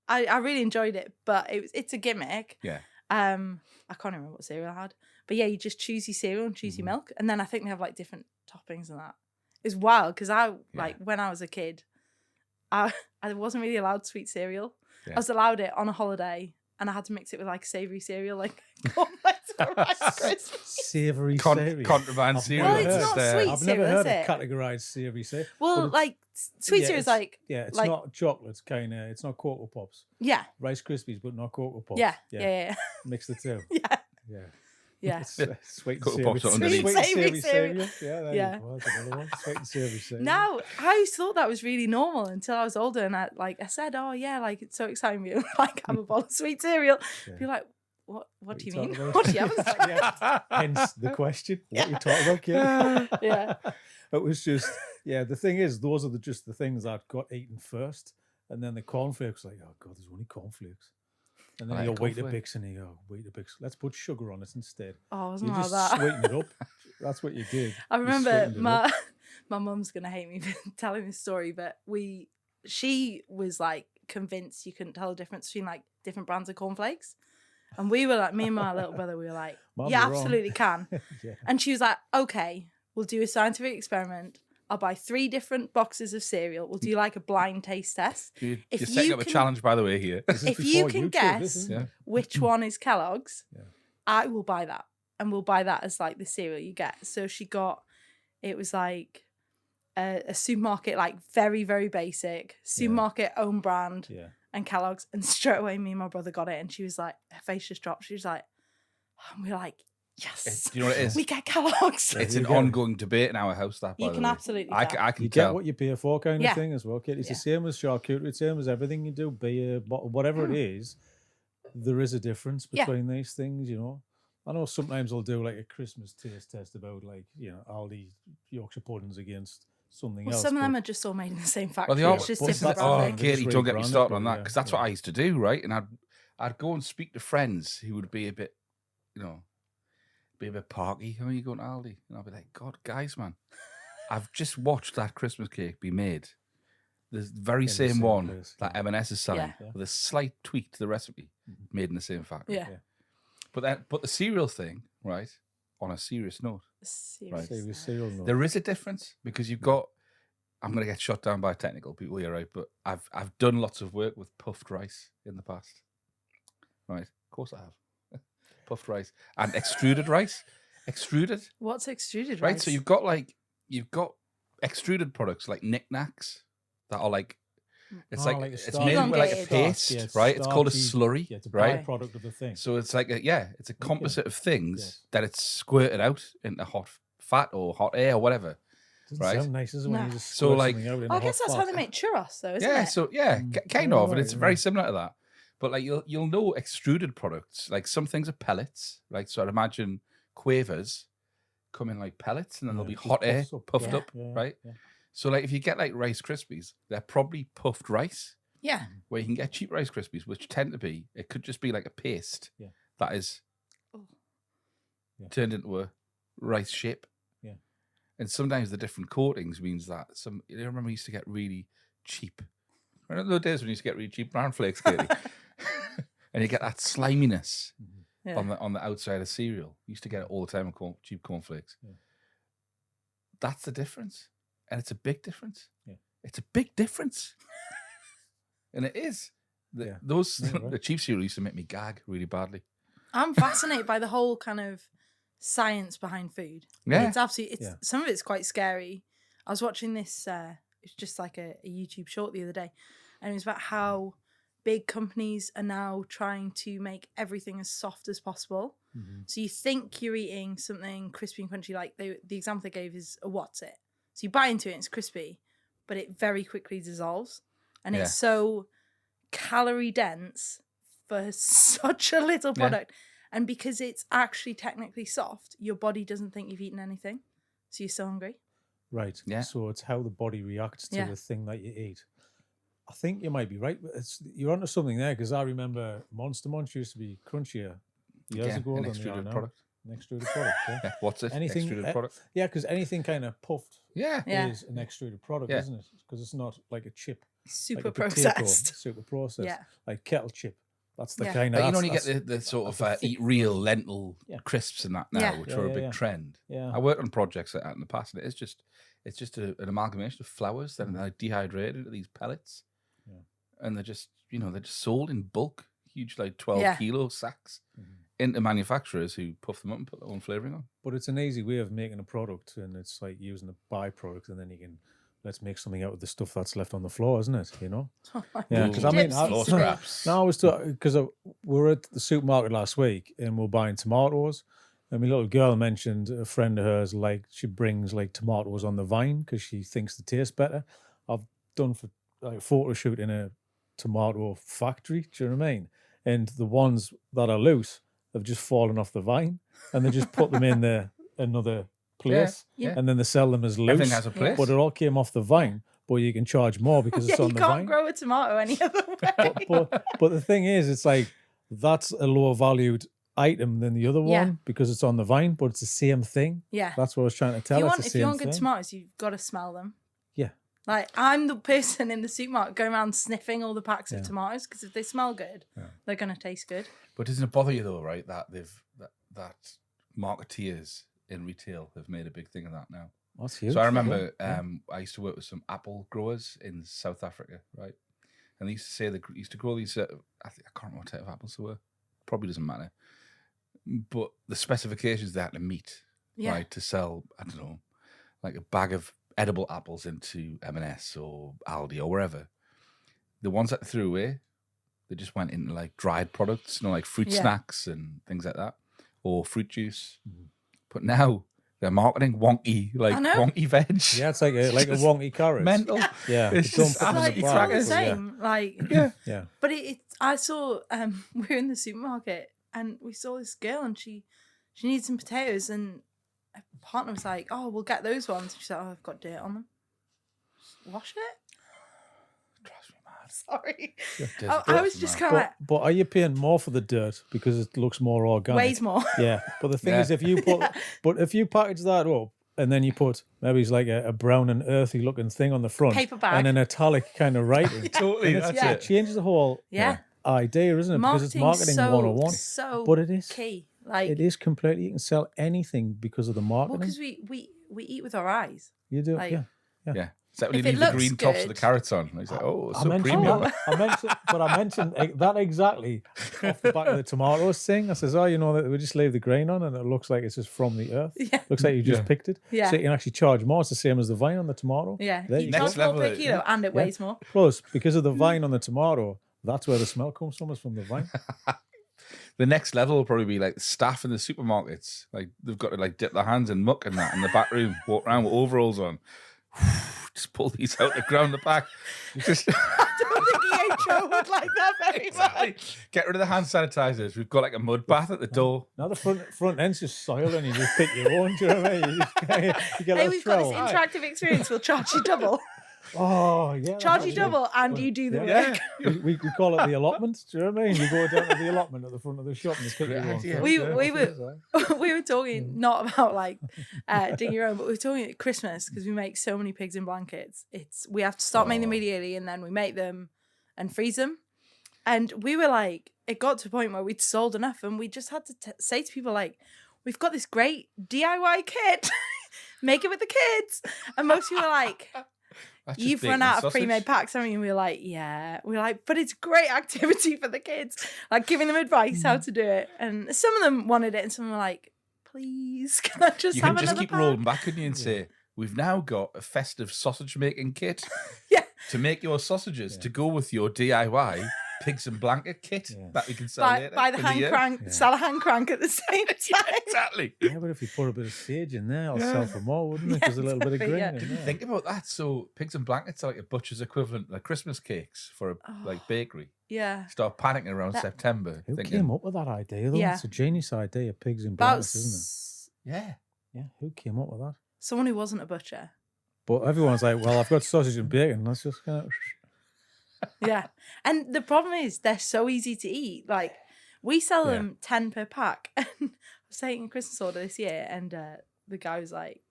I really enjoyed it, but it's a gimmick. Yeah. I can't remember what cereal I had, but yeah, you just choose your cereal and choose your milk, and then I think they have like different toppings and that. It's wild because like when I was a kid, I wasn't really allowed sweet cereal. Yeah. I was allowed it on a holiday, and I had to mix it with like savoury cereal, like cornflakes or Rice Krispies. Savoury cereal. Contraband I've cereal. Well, never it's heard- not sweet I've never cereal, heard is of it? categorised savoury cereal. Well, but it's- like sweet yeah, cereal is like it's like- not chocolate, kind of. It's not Cocoa Pops. yeah, Rice Krispies, but not Cocoa Pops. yeah. Mix the two. Yeah. Yeah. Yeah. It's, sweet Cocoa and Pops savoury. are underneath. Sweet and Savoury savoury cereal. Yeah, Yeah. you go. That's another one. Sweet and savoury cereal. Now, I always thought that was really normal until I was older, and I said, "Oh yeah, like it's so exciting me, like have a bowl of sweet cereal." Yeah. Be like, "What? What do you talking mean? about? What do you have?" Yeah. Hence the question. What you talking about, kid? Yeah. It was just, the thing is, those are just the things that got eaten first. And then the cornflakes, like, oh God, there's only cornflakes. And then I you like go, Weetabix, cornflakes. and you go, Weetabix, let's put sugar on it instead. Oh, it wasn't You like just that. sweeten it up. That's what you did. I You remember sweetened it up. my mum's gonna hate me for telling this story, but she was like convinced you couldn't tell the difference between like different brands of cornflakes. And we were like, me and my little brother, we were like, Mum, yeah, you're wrong. absolutely can. Yeah. And she was like, okay, we'll do a scientific experiment. I'll buy 3 different boxes of cereal. We'll do like a blind taste test. You're If setting you up a can- challenge, by the way, here. This is If you before can YouTube, guess this, isn't it? which one is Kellogg's, Yeah. I will buy that. And we'll buy that as like the cereal you get. So she got, it was like a supermarket, like very, very basic, supermarket own brand Yeah. and Kellogg's. And straight away, me and my brother got it. And she was like, her face just dropped. She was like, and we were like, yes, Do you know what it is? we get Kellogg's. It's You an get it. ongoing debate in our house. That by You the can way. absolutely I, tell. I can You get tell. what you pay for kind Yeah. of thing as well, kid. It's Yeah. the same as charcuterie, same as everything you do, beer, whatever it is. There is a difference Yeah. between these things, you know. I know sometimes I'll do like a Christmas taste test about like, Aldi Yorkshire puddings against something Well, else. some of them but are just all made in the same Well, factory. they are. It's just but different that's- branding. Katie, Just don't get me rebranded, started on but that yeah, because that's what yeah. I used to do, right? And I'd go and speak to friends who would be a bit, be a bit parky. How are you going to Aldi? And I'll be like, God, guys, man, I've just watched that Christmas cake be made. The very the same same one place, that yeah. M&S is selling Yeah. with a slight tweak to the recipe, made in the same factory. Yeah. But the cereal thing, right? On a serious note, Serious. Savory cereal, no. there is a difference because you've got. I'm going to get shot down by technical people here, right? But I've done lots of work with puffed rice in the past, right? Of course I have. Puffed rice and extruded rice. Extruded, What's extruded right? rice? So you've got extruded products like knickknacks that are like it's Oh, like like a it's starch. made with like a Elongated. paste, Yeah, it's right? It's called a starchy. slurry, Yeah, it's a right? byproduct of the thing. So it's like it's a composite of things Yes. that it's squirted out into hot fat or hot air or whatever. Doesn't right? sound nice, is it, when No. you just So, squirt like- something out in Well, I a guess hot that's how pot? they make churros, though, isn't Yeah, it? so kind Oh, of, and it's right, very right. similar to that. But like you'll know extruded products, like some things are pellets, like so I'd imagine quavers come in like pellets and then Yeah, there'll be just hot air puffs up. puffed Yeah. up, Yeah, right? yeah. So like if you get like Rice Krispies, they're probably puffed rice, Yeah. where you can get cheap Rice Krispies, which tend to be, it could just be like a paste Yeah. that is Oh. Yeah. turned into a rice shape. Yeah. And sometimes the different coatings means that you remember we used to get really cheap Remember those days when you used to get really cheap brown flakes, Katie? And you get that sliminess on the outside of cereal. You used to get it all the time on cheap cornflakes. Yeah. That's the difference. And it's a big difference. Yeah. It's a big difference. And it is. The cheap cereal used to make me gag really badly. I'm fascinated by the whole kind of science behind food. Yeah. It's absolutely, some of it's quite scary. I was watching this, it's just like a YouTube short the other day, and it was about how big companies are now trying to make everything as soft as possible. Mm-hmm. So you think you're eating something crispy and crunchy, like the example they gave is a what's it. So you bite into it and it's crispy, but it very quickly dissolves. And it's so calorie dense for such a little product. And because it's actually technically soft, your body doesn't think you've eaten anything. So you're still hungry. Right. Yeah. So it's how the body reacts to the thing that you eat. I think you might be right. But you're onto something there, because I remember Monster Munch used to be crunchier years ago. An extruded product. An extruded product, yeah. What's it? Anything, extruded product? Yeah, because anything kind of puffed is an extruded product, isn't it? Because it's not like a chip. Super processed. Super processed. Yeah. Like kettle chip. That's the kind of... But you only get the sort of eat real lentil crisps and that now, which are a big trend. Yeah. I worked on projects like that in the past, and it's just an amalgamation of flours that are like dehydrated into these pellets. Yeah. And they're just sold in bulk, huge like 12 kilo sacks into manufacturers who puff them up and put their own flavouring on. But it's an easy way of making a product, and it's like using a byproduct, and then you can... Let's make something out of the stuff that's left on the floor, isn't it? You know? Yeah, because I mean, I was because we were at the supermarket last week and we were buying tomatoes, and my little girl mentioned a friend of hers, like she brings like tomatoes on the vine because she thinks they taste better. I've done for like a photo shoot in a tomato factory. Do you know what I mean? And the ones that are loose have just fallen off the vine, and they just put them in another place, and then they sell them as loose. Everything has a place, but it all came off the vine. But you can charge more because it's on the vine. You can't grow a tomato any other way. But the thing is, it's like that's a lower valued item than the other one because it's on the vine. But it's the same thing. Yeah, that's what I was trying to tell. If you want good tomatoes, you've got to smell them. Yeah, like I'm the person in the supermarket going around sniffing all the packs of tomatoes, because if they smell good, they're going to taste good. But doesn't it bother you though, right? That that marketeers in retail have made a big thing of that now. That's huge. So I remember I used to work with some apple growers in South Africa, right? And they used to say they used to grow these, I can't remember what type of apples they were. Probably doesn't matter. But the specifications they had to meet, right, to sell, I don't know, like a bag of edible apples into M&S or Aldi or wherever. The ones that they threw away, they just went into like dried products, like fruit snacks and things like that, or fruit juice. Mm-hmm. But now they're marketing wonky veg. Yeah, it's like a wonky carrot. Mental. Yeah, it's just like it's all the same. Like yeah. But I saw we were in the supermarket and we saw this girl and she needs some potatoes, and her partner was like, "Oh, we'll get those ones." She said, "Oh, I've got dirt on them. Just wash it." Sorry. I was just kind of like... But are you paying more for the dirt because it looks more organic? Weighs more. Yeah. But the thing is, if you package that up and then you put maybe it's like a brown and earthy looking thing on the front, paper bag, and an italic kind of writing. Totally. It changes the whole idea, isn't it? Because it's marketing 101. But it is key. Like, it is completely. You can sell anything because of the marketing. Well, because we eat with our eyes. You do. Like, yeah. Is that when you leave the green tops of the carrots on? And he's like, oh, it's so premium. I mentioned that exactly off the back of the tomatoes thing. I says, we just leave the grain on and it looks like it's just from the earth. Yeah. Looks like you just picked it. Yeah. So you can actually charge more. It's the same as the vine on the tomato. Yeah. You charge more per kilo and it weighs more. Plus, because of the vine on the tomato, that's where the smell comes from, is from the vine. The next level will probably be like the staff in the supermarkets. Like they've got to like dip their hands in muck and that in the back room, walk around with overalls on. Just pull these out the ground, the back. I don't think EHO would like that very much. Get rid of the hand sanitizers. We've got like a mud bath at the door. Now the front end's just soil and you just pick your own. Do you know what I mean? We've got this interactive experience. We'll charge you double. Oh, yeah. Charge you double and you do the work. We call it the allotment. Do you know what I mean? You go down to the allotment at the front of the shop and you pick your own. We were talking not about like doing your own, but we were talking at Christmas because we make so many pigs in blankets. We have to start making them immediately, and then we make them and freeze them. And we were like, it got to a point where we'd sold enough and we just had to say to people like, we've got this great DIY kit, make it with the kids. And most people were like, you've run out of pre-made packs. I mean, we were like, yeah. We're like, but it's great activity for the kids. Like giving them advice how to do it. And some of them wanted it and some were like, please, can I just have another pack? You can just keep rolling back on you and say, we've now got a festive sausage making kit yeah. to make your sausages to go with your DIY pigs and blanket kit that we can sell later. Buy the hand crank, sell a hand crank at the same time. Yeah, exactly. Yeah, but if you put a bit of sage in there, I'll sell for more, wouldn't it? There's a little bit of green in there. Think about that. So pigs and blankets are like a butcher's equivalent, like Christmas cakes for a like bakery. Yeah. Start panicking around September. Who came up with that idea, though? Yeah. It's a genius idea, pigs and blankets, isn't it? Yeah. Yeah, who came up with that? Someone who wasn't a butcher. But everyone's like, well, I've got sausage and bacon. Let's just kind of... Yeah. And the problem is they're so easy to eat. Like, we sell them 10 per pack. And I was taking a Christmas order this year, and the guy was like,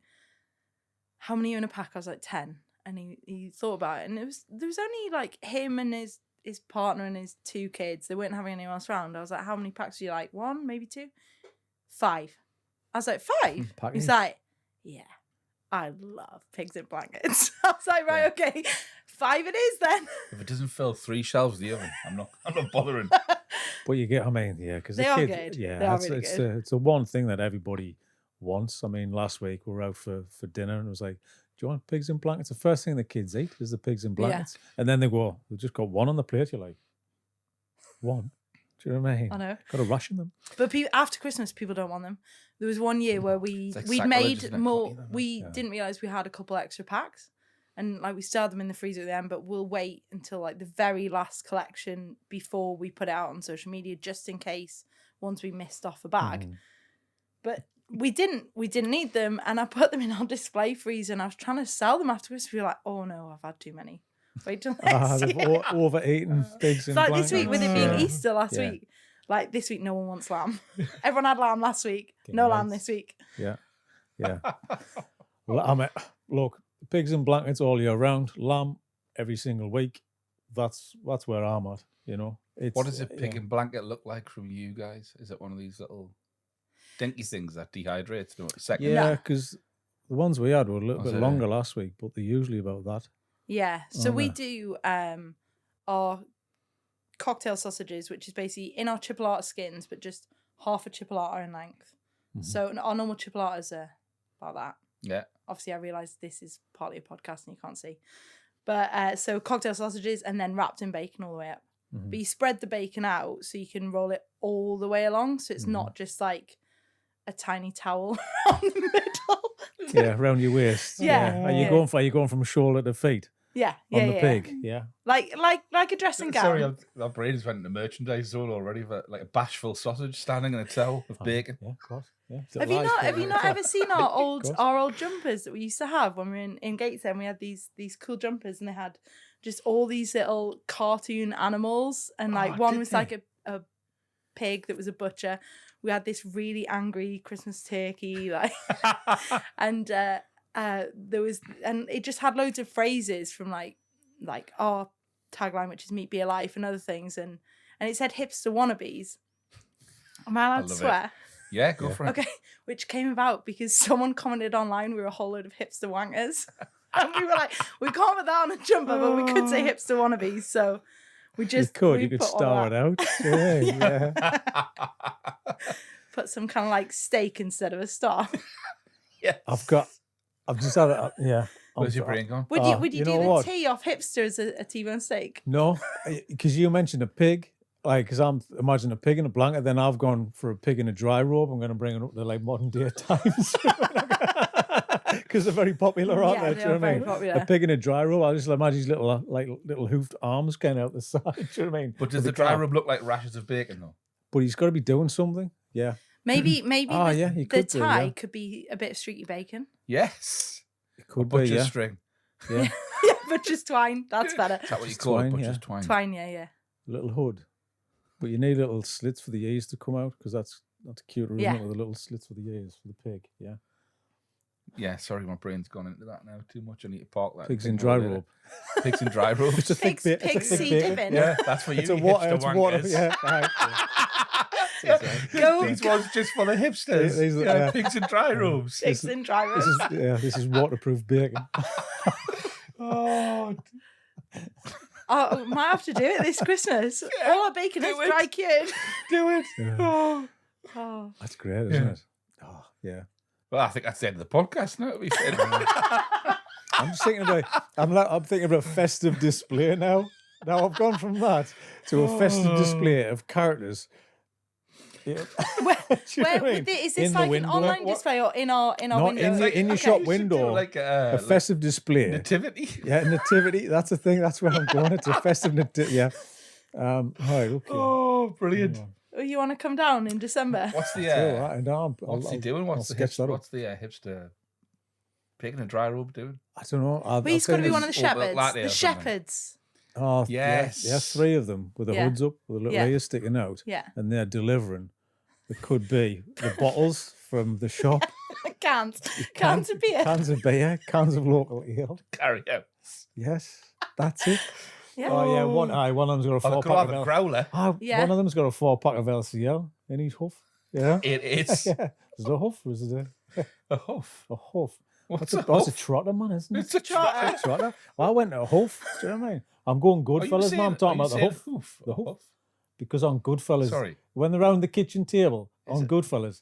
how many are in a pack? I was like, 10. And he thought about it. And there was only like him and his partner and his 2 kids. They weren't having anyone else around. I was like, how many packs do you like? 1, maybe 2? 5. I was like, 5? He's like, yeah. I love pigs in blankets. I was like, right, okay, 5 it is then. If it doesn't fill 3 shelves of the oven, I'm not bothering. But you get, I mean, yeah, because the kids, good. Yeah, they are really good. It's the one thing that everybody wants. I mean, last week we were out for dinner and it was like, do you want pigs in blankets? The first thing the kids eat is the pigs in blankets. Yeah. And then they just got 1 on the plate. You're like, 1? Do you know what I mean? I know. Got to ration them. But after Christmas, people don't want them. There was one year where we made more. We didn't realise we had a couple extra packs. And like we still had them in the freezer at the end, but we'll wait until like the very last collection before we put it out on social media, just in case once we missed off a bag. But we didn't need them, and I put them in our display freezer and I was trying to sell them after Christmas. We were like, oh no, I've had too many. Wait till they've overeaten pigs in blankets. Like this week, with it being Easter last week. Like this week, no one wants lamb. Everyone had lamb last week. No lamb this week. Yeah. Well, I mean, look, pigs and blankets all year round. Lamb every single week. That's where I'm at. You know. What does a pig and blanket look like from you guys? Is it one of these little dinky things that dehydrates? Yeah, because the ones we had were a little bit longer last week, but they're usually about that. Yeah. So we do our cocktail sausages, which is basically in our chipolata skins, but just half a chipolata in length. So our normal chipolatas are about that. Yeah. Obviously, I realise this is partly a podcast and you can't see. But so cocktail sausages and then wrapped in bacon all the way up. But you spread the bacon out so you can roll it all the way along. So it's not just like a tiny towel around the middle. Yeah, around your waist. Yeah. Are you going from shoulder to feet? Yeah. On the pig. Yeah. Like a dressing gown. Sorry, our brain has went into merchandise zone already, but like a bashful sausage standing in a towel with bacon. Yeah, of course. Yeah. Have you not ever seen our old jumpers that we used to have when we were in Gateshead? We had these cool jumpers and they had just all these little cartoon animals, and like one was like a pig that was a butcher. We had this really angry Christmas turkey, like, and there was, and it just had loads of phrases from like our tagline, which is "Meat Be a Life" and other things, and it said "hipster wannabes." Am I allowed to swear? It. Yeah, go for it. Okay, which came about because someone commented online we were a whole load of hipster wankers. And we were like, we can't put that on a jumper, but we could say hipster wannabes. So we just you could star it out. Yeah. Put some kind of like steak instead of a star. Yeah. I've just had it. Yeah. Where's your brain gone? Would you do the T off hipster as a T-bone steak? No, because you mentioned a pig. Like, because I'm imagining a pig in a blanket, then I've gone for a pig in a dry robe. I'm going to bring it up to like modern day times. Because they're very popular, aren't they? Do you know what I mean? Popular. A pig in a dry robe. I just imagine his little hoofed arms going out the side. Do you know what I mean? But does the dry rub look like rashers of bacon though? But he's got to be doing something. Yeah. Maybe the tie could be a bit of streaky bacon. Yes. It could be, yeah. String. Yeah. Yeah, butcher's twine. That's better. Is that what you call it? Butcher's twine. Twine, yeah. Little hood. But you need little slits for the ears to come out, because that's cuter, isn't it? With the little slits for the ears for the pig. Yeah. Yeah, sorry, my brain's gone into that now too much. I need to park that. Pigs in dry robe. Pigs in dry robe. It's a thick bit. Pigs sea dipping. Yeah, that's for you. It's a hipster water. wankers. Yeah. These ones just for the hipsters. Pigs in dry robes. Pigs in dry robes. This is waterproof bacon. Oh, might have to do it this Christmas. All our bacon is dry cured. Do it. Yeah. Oh. That's great, isn't it? Oh, yeah. Well, I think that's the end of the podcast now. We said. I'm just thinking about. I'm thinking about festive display now. Now I've gone from that to a festive display of characters. Yeah. Is this like an online display or in our window? In your shop window, like a festive display. Nativity. Yeah, nativity. That's the thing. That's where I'm going. It's a festive nativity. Yeah. Right. Okay. Oh, brilliant. You want to come down in December? What's the? What's he doing? What's the hipster pig in a dry robe doing? I don't know. But he's going to be one of the shepherds. The shepherds. Oh yes. Yeah, 3 of them with the hoods up, with the little ears sticking out. Yeah. And they're delivering. It could be the bottles from the shop. Cans of beer. Cans of beer. Cans of local ale. Carry out. Yes, that's it. Yeah. Oh yeah, one of them's got a 4-pack of growler. One of them's got a 4-pack of LCL in his hoof. Yeah. It is. Yeah. Is it a hoof or is it a hoof? A hoof. What's That's a trotter, man, isn't it? It's a trotter. Well, I went to a hoof. Do you know what I mean? I'm going Goodfellas, man. I'm talking about the hoof. The hoof. Because on Goodfellas, when they're around the kitchen table on Goodfellas,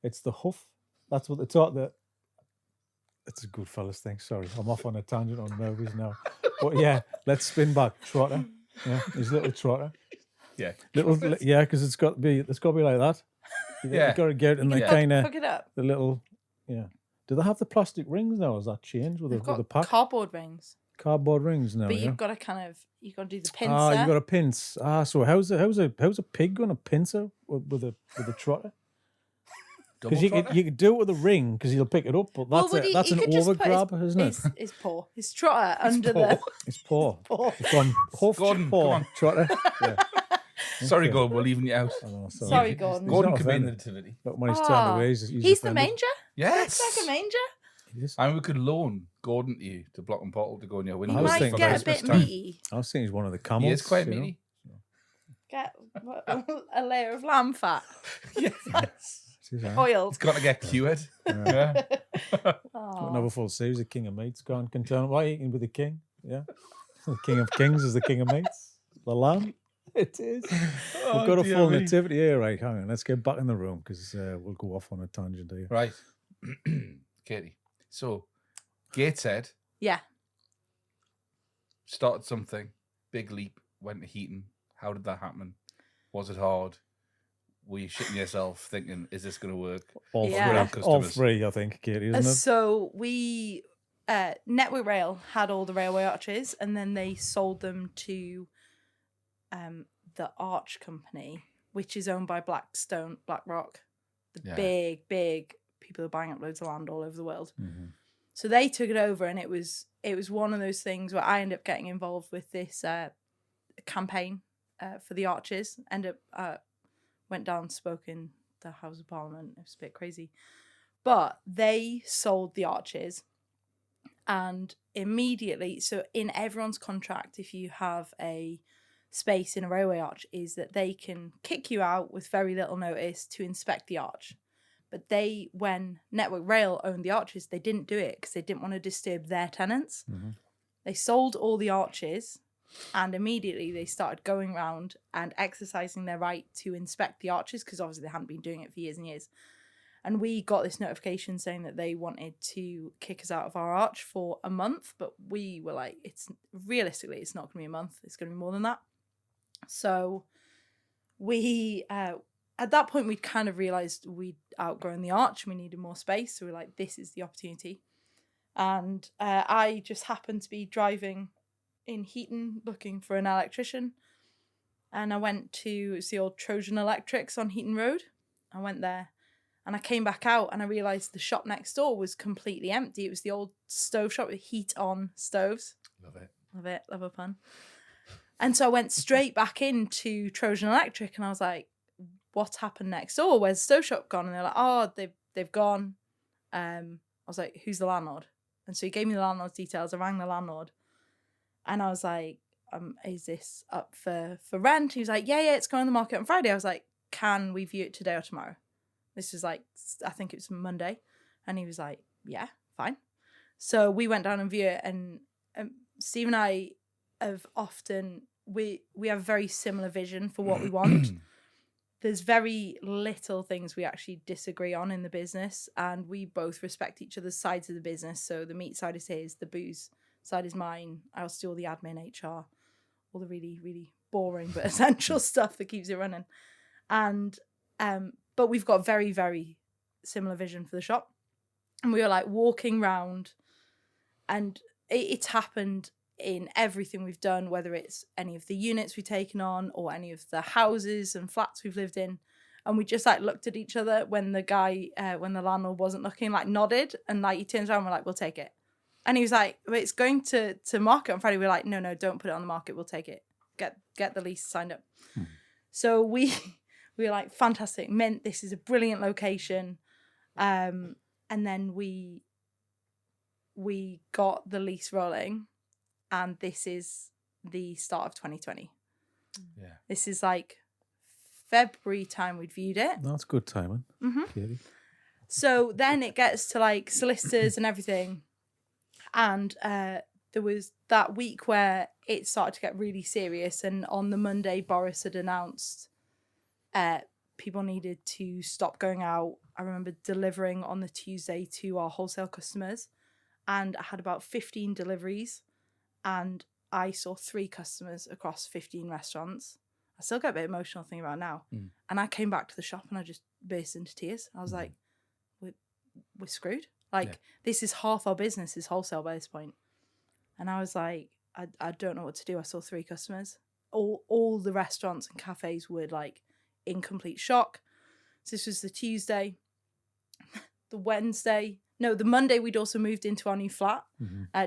it's the hoof. That's what they taught. It's a Goodfellas thing. Sorry, I'm off on a tangent on movies now. But yeah, let's spin back. Trotter. Yeah, his little trotter. Yeah. Because it's got to be like that. You've got to get it in the kind of the little. Yeah. Do they have the plastic rings now? Has that changed with the pack? Cardboard rings. Cardboard rings now. But you've got to do the pincer. You've got a pinch. So how's a pig going to pincer with a trotter? Because you could do it with a ring because he'll pick it up, but that's an overgrab, isn't it? His paw, his trotter under the. His paw. It's gone. Gordon, paw, come on. Trotter. Yeah. Sorry, Gordon, we're leaving you out. Sorry, Gordon. Gordon could be in the nativity. But when he's turned away, he's the manger. Yes, it's like a manger. And we could loan Gordon to you to block and bottle to go in your window. He might get a bit meaty. I was thinking he's one of the camels. He is quite meaty. Get a layer of lamb fat. Yes. Oiled. It's got to get cured. Yeah. Another full series, the king of meats. Can tell him why eating with the king. Yeah. The king of kings is the king of meats. The lamb. It is. We've got a full nativity here, right? Hang on, let's get back in the room because we'll go off on a tangent here. Right. Katie. So, Gateshead. Yeah. Started something. Big leap. Went to Heaton. How did that happen? Was it hard? Were you shitting yourself thinking, is this going to work? All three, I think, Katie, isn't it? So we, Network Rail had all the railway arches and then they sold them to the Arch Company, which is owned by BlackRock. Big people are buying up loads of land all over the world. Mm-hmm. So they took it over and it was one of those things where I ended up getting involved with this campaign for the arches. Went down, spoke in the House of Parliament. It was a bit crazy. But they sold the arches and immediately, so in everyone's contract, if you have a space in a railway arch, is that they can kick you out with very little notice to inspect the arch. But when Network Rail owned the arches, they didn't do it because they didn't want to disturb their tenants. Mm-hmm. They sold all the arches and immediately they started going around and exercising their right to inspect the arches because obviously they hadn't been doing it for years and years. And we got this notification saying that they wanted to kick us out of our arch for a month, but we were like, it's not going to be a month. It's going to be more than that. So we, at that point, we'd kind of realised we'd outgrown the arch and we needed more space. So we were like, this is the opportunity. And I just happened to be driving in Heaton looking for an electrician. And I went to the old Trojan Electrics on Heaton Road. I went there and I came back out and I realised the shop next door was completely empty. It was the old stove shop with heat-on stoves. Love a pun. And so I went straight back into Trojan Electric and I was like, what's happened next door? Where's the stove shop gone? And they're like, oh, they've gone. I was like, who's the landlord? And so he gave me the landlord's details. I rang the landlord and I was like, is this up for rent? He was like, yeah, it's going on the market on Friday. I was like, can we view it today or tomorrow? This was like, I think it was Monday. And he was like, yeah, fine. So we went down and viewed it. And Steve and I have often, we have very similar vision for what we want. There's very little things we actually disagree on in the business, and we both respect each other's sides of the business. So the meat side is his, the booze side is mine. I also do all the admin, HR, all the really, really boring but essential stuff that keeps it running. And but we've got very, very similar vision for the shop. And we were like walking round, and it's happened in everything we've done, whether it's any of the units we've taken on or any of the houses and flats we've lived in. And we just like looked at each other when the guy, when the landlord wasn't looking, like nodded, and like he turns around and we're like, we'll take it. And he was like, well, it's going to market on Friday. We're like, no, don't put it on the market. We'll take it. Get the lease signed up. So we were like, fantastic, mint. This is a brilliant location. And then we got the lease rolling. And this is the start of 2020. Yeah. This is like February time we'd viewed it. That's good timing. Katie. So then it gets to like solicitors and everything. And there was that week where it started to get really serious. And on the Monday, Boris had announced people needed to stop going out. I remember delivering on the Tuesday to our wholesale customers. And I had about 15 deliveries. And I saw 3 customers across 15 restaurants. I still get a bit emotional thinking about it now. And I came back to the shop and I just burst into tears. I was like, we're screwed. Like, this is half our business is wholesale by this point. And I was like, I don't know what to do. I saw 3 customers. All the restaurants and cafes were like in complete shock. So this was the Tuesday. The Monday we'd also moved into our new flat.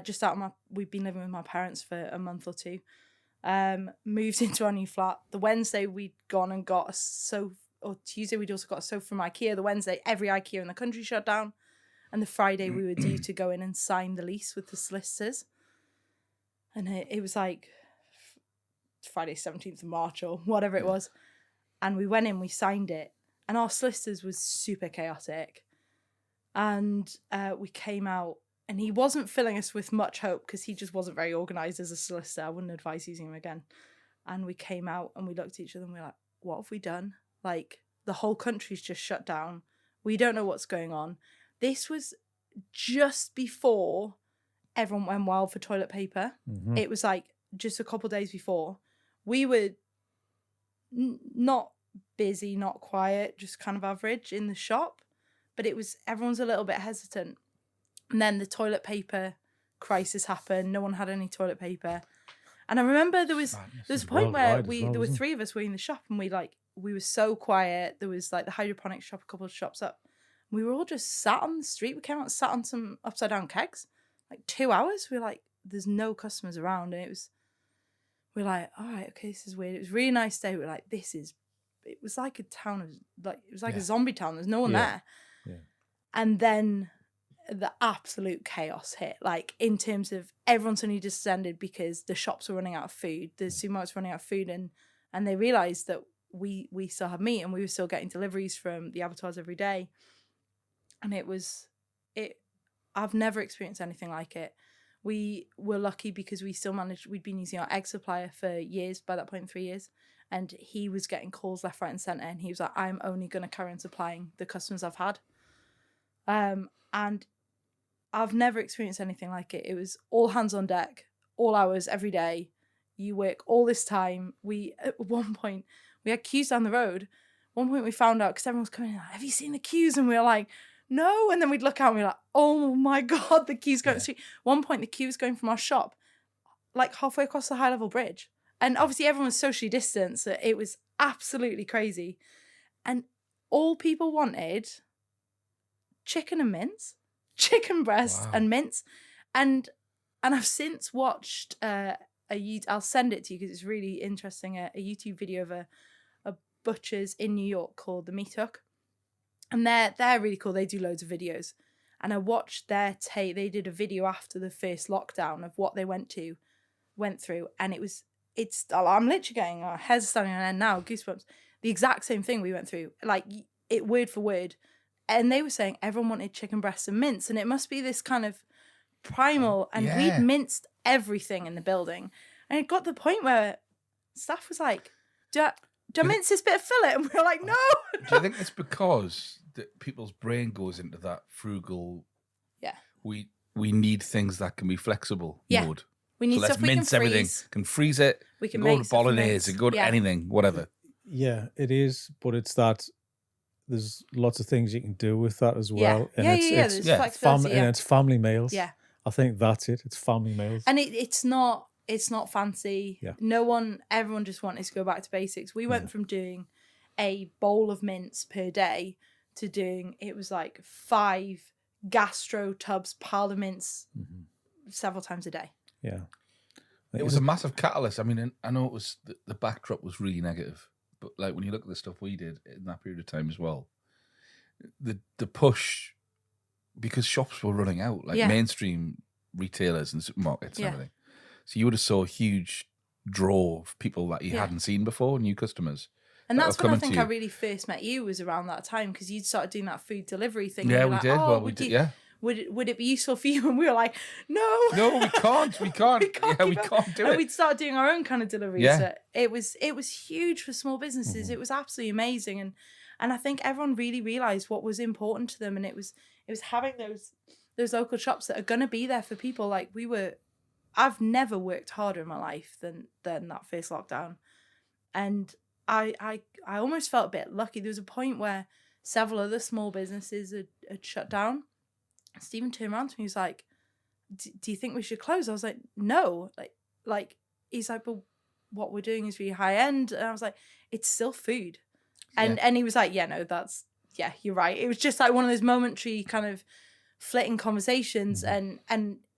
Just we'd been living with my parents for a month or 2. Moved into our new flat. The Wednesday we'd gone and got a sofa, or Tuesday we'd also got a sofa from IKEA. The Wednesday every IKEA in the country shut down. And the Friday we were due to go in and sign the lease with the solicitors. And it was like Friday 17th of March or whatever it was. And we went in, we signed it. And our solicitors was super chaotic. And we came out, and he wasn't filling us with much hope because he just wasn't very organised as a solicitor. I wouldn't advise using him again. And we came out and we looked at each other and we were like, what have we done? Like, the whole country's just shut down. We don't know what's going on. This was just before everyone went wild for toilet paper. It was like just a couple of days before. We were not busy, not quiet, just kind of average in the shop. But everyone's a little bit hesitant. And then the toilet paper crisis happened. No one had any toilet paper. And I remember there was a point where there were 3 of us were in the shop, and we were so quiet. There was like the hydroponics shop, a couple of shops up. We were all just sat on the street. We came out and sat on some upside down kegs, like 2 hours. We were like, there's no customers around. And we're like, all right, okay, this is weird. It was a really nice day. We were like, it was like a town it was like a zombie town. There's no one there. Yeah. And then the absolute chaos hit, like in terms of everyone suddenly descended because the shops were running out of food, the supermarkets were running out of food, and they realised that we still had meat and we were still getting deliveries from the abattoirs every day. And I've never experienced anything like it. We were lucky because we'd been using our egg supplier for years, by that point 3 years, and he was getting calls left, right and centre, and he was like, I'm only going to carry on supplying the customers I've had. And I've never experienced anything like it. It was all hands on deck, all hours, every day. You work all this time. At one point, we had queues down the road. One point we found out, because everyone was coming in, like, have you seen the queues? And we were like, no. And then we'd look out and we were like, oh my God, the queue's going to the street. One point, the queue was going from our shop, like halfway across the high level bridge. And obviously everyone was socially distanced. So it was absolutely crazy. And all people wanted, chicken and mince, chicken breast and mince. And I've since watched I'll send it to you because it's really interesting, a YouTube video of a butcher's in New York called The Meat Hook. And they're really cool. They do loads of videos. And I watched their take. They did a video after the first lockdown of what they went through. And I'm literally getting our hairs standing on end now, goosebumps. The exact same thing we went through, like it word for word. And they were saying everyone wanted chicken breasts and mince. And it must be this kind of primal. And we'd minced everything in the building. And it got to the point where staff was like, do I mince this bit of fillet? And we were like, no. Do you think it's because people's brain goes into that frugal, we need things that can be flexible mode? We need stuff let's we can mince freeze. everything, can freeze it, We can go make to stuff from bolognese, mince. go to anything, whatever. Yeah, it is, but it's that there's lots of things you can do with that as well. And it's flexibility, and it's family meals. Yeah. I think that's it. It's family meals. And it's not fancy. Yeah. Everyone just wanted to go back to basics. We went from doing a bowl of mince per day to doing, it was like 5 gastro tubs piled of mince several times a day. Yeah. It was a massive catalyst. I mean, I know it was the backdrop was really negative, but like when you look at the stuff we did in that period of time as well, the push, because shops were running out, like mainstream retailers and supermarkets and everything. So you would have saw a huge draw of people that you hadn't seen before, new customers. And that's when I think I really first met you, was around that time, because you'd started doing that food delivery thing. Yeah, we did. Well, we did. Yeah. Would it be useful for you? And we were like, no, we can't. We can't do it. And we'd start doing our own kind of deliveries. Yeah. It was huge for small businesses. It was absolutely amazing, and I think everyone really realised what was important to them, and it was having those local shops that are going to be there for people. Like I've never worked harder in my life than that first lockdown, and I almost felt a bit lucky. There was a point where several other small businesses had shut down. Stephen turned around to me. He was like, "Do you think we should close?" I was like, "No." Like he's like, "But what we're doing is really high end." And I was like, "It's still food." And he was like, "Yeah, no, you're right." It was just like one of those momentary kind of flitting conversations, and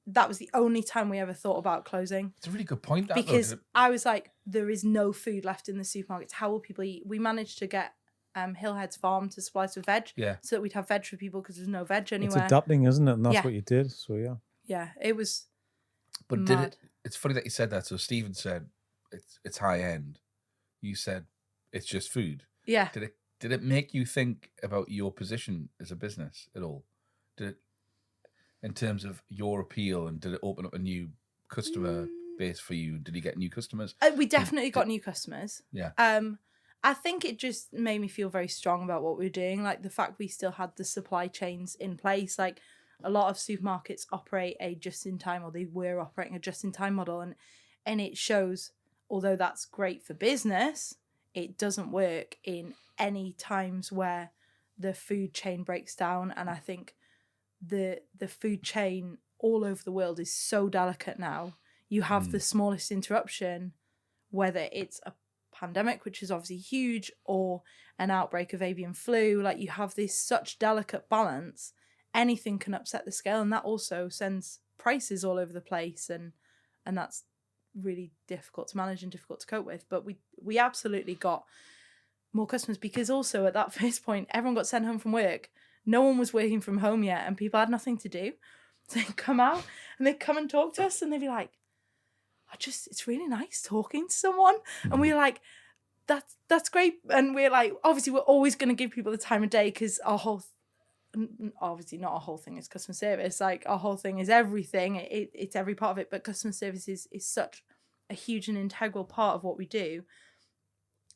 that was the only time we ever thought about closing. It's a really good point, because I was like, there is no food left in the supermarkets. How will people eat? We managed to get Hillhead's farm to supply us with veg, so that we'd have veg for people, because there's no veg anywhere. It's adapting, isn't it? And that's what you did. So it was. But mad. It's funny that you said that. So Stephen said it's high end. You said it's just food. Yeah. Did it make you think about your position as a business at all? Did it, in terms of your appeal, and did it open up a new customer base for you? Did you get new customers? We definitely got new customers. Yeah. I think it just made me feel very strong about what we were doing. Like the fact we still had the supply chains in place. Like a lot of supermarkets operate a just-in-time, or they were operating a just-in-time model. And it shows, although that's great for business, it doesn't work in any times where the food chain breaks down. And I think the food chain all over the world is so delicate now. You have the smallest interruption, whether it's a pandemic, which is obviously huge, or an outbreak of avian flu. Like you have this such delicate balance, anything can upset the scale, and that also sends prices all over the place, and that's really difficult to manage and difficult to cope with. But we absolutely got more customers, because also at that first point everyone got sent home from work. No one was working from home yet, and people had nothing to do, so they'd come out and they'd come and talk to us, and they'd be like, it's really nice talking to someone. And we're like, that's great. And we're like, obviously we're always going to give people the time of day, because obviously not our whole thing is customer service. Like our whole thing is everything. It's every part of it. But customer service is such a huge and integral part of what we do.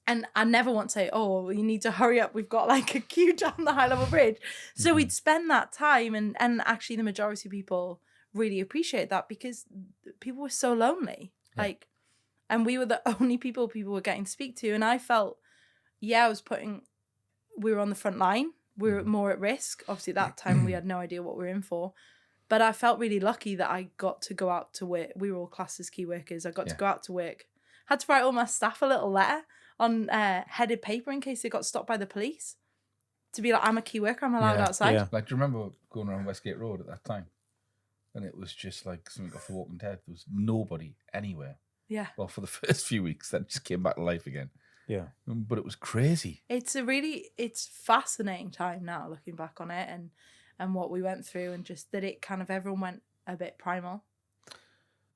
And I never want to say, oh, you need to hurry up, we've got like a queue down the high level bridge. So we'd spend that time, and actually the majority of people really appreciate that, because people were so lonely. Like, and we were the only people were getting to speak to. And I felt, we were on the front line. We were more at risk. Obviously at that time we had no idea what we were in for. But I felt really lucky that I got to go out to work. We were all classed as key workers. I got to go out to work. Had to write all my staff a little letter on headed paper in case they got stopped by the police, to be like, I'm a key worker, I'm allowed outside. Yeah. Like, do you remember going around Westgate Road at that time? And it was just like something off The Walking Dead. There was nobody anywhere. Yeah. Well, for the first few weeks, then just came back to life again. Yeah. But it was crazy. It's fascinating time now, looking back on it. and what we went through, and just that it kind of everyone went a bit primal.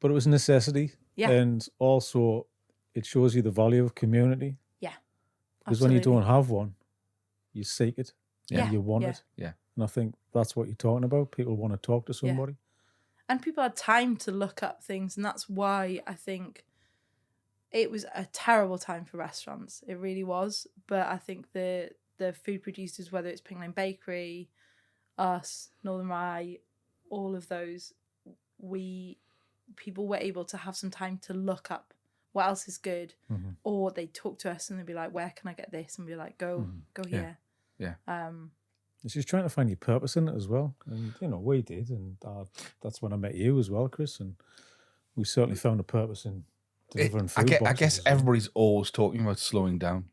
But it was a necessity. Yeah. And also it shows you the value of community. Yeah. Because when you don't have one, you seek it. Yeah. And you want Yeah. it. Yeah. And I think that's what you're talking about. People want to talk to somebody. And people had time to look up things, and that's why I think it was a terrible time for restaurants. It really was. But I think the food producers, whether it's Pink Lane Bakery, us, Northern Rye, all of those, people were able to have some time to look up what else is good, or they'd talk to us and they'd be like, where can I get this? And be like, go here. Yeah. It's just trying to find your purpose in it as well. And, we did. And that's when I met you as well, Chris. And we certainly found a purpose in delivering food. I guess everybody's always talking about slowing down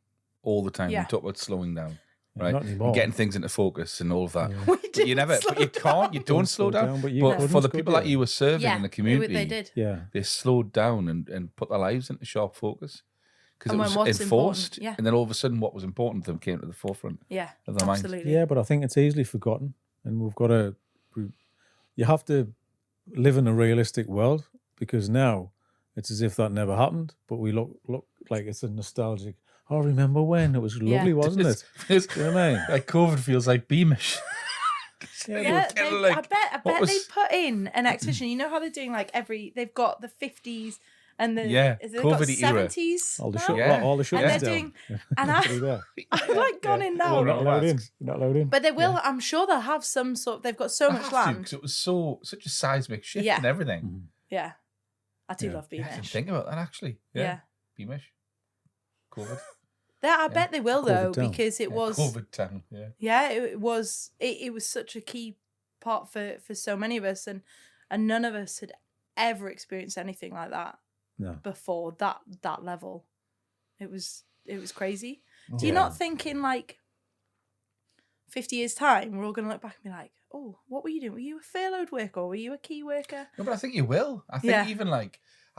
all the time. Yeah. We talk about slowing down. Right, not anymore. and getting things into focus and all of that. Yeah. But you never, but you can't, you don't slow down. But for the people that you were serving in the community, they did. Yeah, they slowed down and put their lives into sharp focus because it was enforced. Yeah. And then all of a sudden, what was important to them came to the forefront. Yeah, of their minds. absolutely. Yeah, but I think it's easily forgotten, and we've got to. You have to live in a realistic world, because now it's as if that never happened, but we look like it's a nostalgic. Oh, remember when? It was lovely, wasn't it? You know what I mean? Like COVID feels like Beamish. Yeah, I bet they put in an exhibition. You know how they're doing they've got the 50s and the COVID era. 70s. All the and shut they're doing, and I've gone in now. You're not allowed in. But they will. I'm sure they'll have some sort. They've got so much land. Because it was such a seismic shift and everything. Yeah, I do love Beamish. I didn't think about that actually. Yeah. Beamish. COVID. I bet they will though, because it was COVID town. Yeah. Yeah, it was. It was such a key part for so many of us, and none of us had ever experienced anything like that before. That level, it was crazy. Do you not think in 50 years' time we're all going to look back and be like, oh, what were you doing? Were you a furloughed worker or were you a key worker? No, but I think you will. I think even I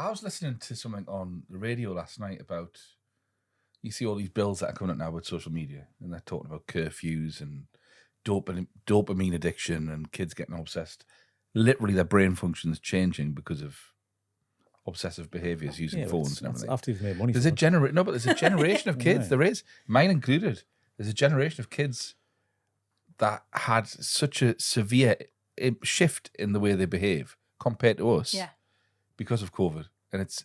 was listening to something on the radio last night about. You see all these bills that are coming up now with social media, and they're talking about curfews and dopamine addiction and kids getting obsessed. Literally, their brain function's changing because of obsessive behaviours using phones and everything. After you've made money, there's a generation of kids. There is, mine included. There's a generation of kids that had such a severe shift in the way they behave compared to us, because of COVID, and it's.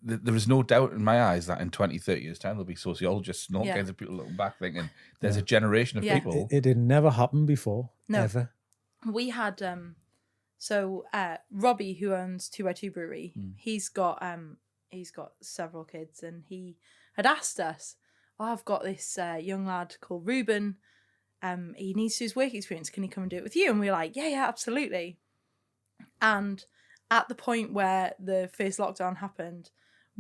There is no doubt in my eyes that in 20, 30 years' time, there'll be sociologists and all kinds of people looking back thinking there's a generation of people. It had never happened before, ever. We had, Robbie, who owns 2x2 Brewery, he's got several kids, and he had asked us, I've got this young lad called Ruben, he needs to do his work experience, can he come and do it with you? And we were like, yeah, absolutely. And at the point where the first lockdown happened,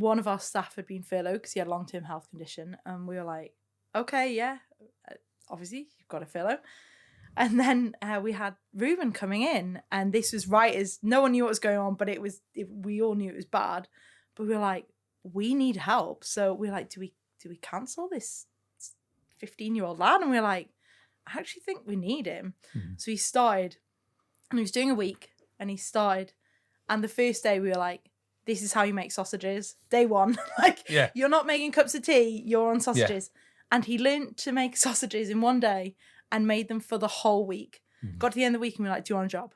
one of our staff had been furloughed because he had a long-term health condition. And we were like, okay, yeah, obviously you've got a furlough. And then we had Ruben coming in, and this was right as no one knew what was going on, but we all knew it was bad. But we were like, we need help. So we were like, do we cancel this 15-year-old lad? And we were like, I actually think we need him. So he started, and he was doing a week, and he started. And the first day we were like, this is how you make sausages. Day one. You're not making cups of tea, you're on sausages. Yeah. And he learned to make sausages in one day and made them for the whole week. Got to the end of the week and we were like, do you want a job?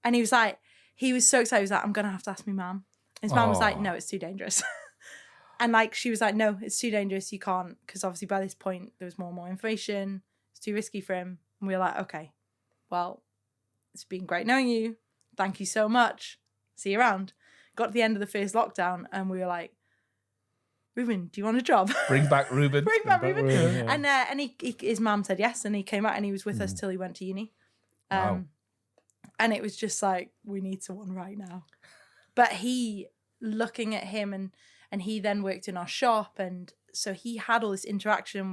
And he was so excited. He was like, I'm going to have to ask my mum. His mum was like, no, it's too dangerous. And she was like, no, it's too dangerous. You can't. Because obviously by this point, there was more and more information. It's too risky for him. And we were like, okay, well, it's been great knowing you. Thank you so much. See you around. Got to the end of the first lockdown and we were like, Ruben, do you want a job? Bring back Ruben. Bring back Ruben. Yeah. And his mum said yes, and he came out and he was with us till he went to uni. Wow. And it was just like, we need someone right now. But looking at him and he then worked in our shop, and so he had all this interaction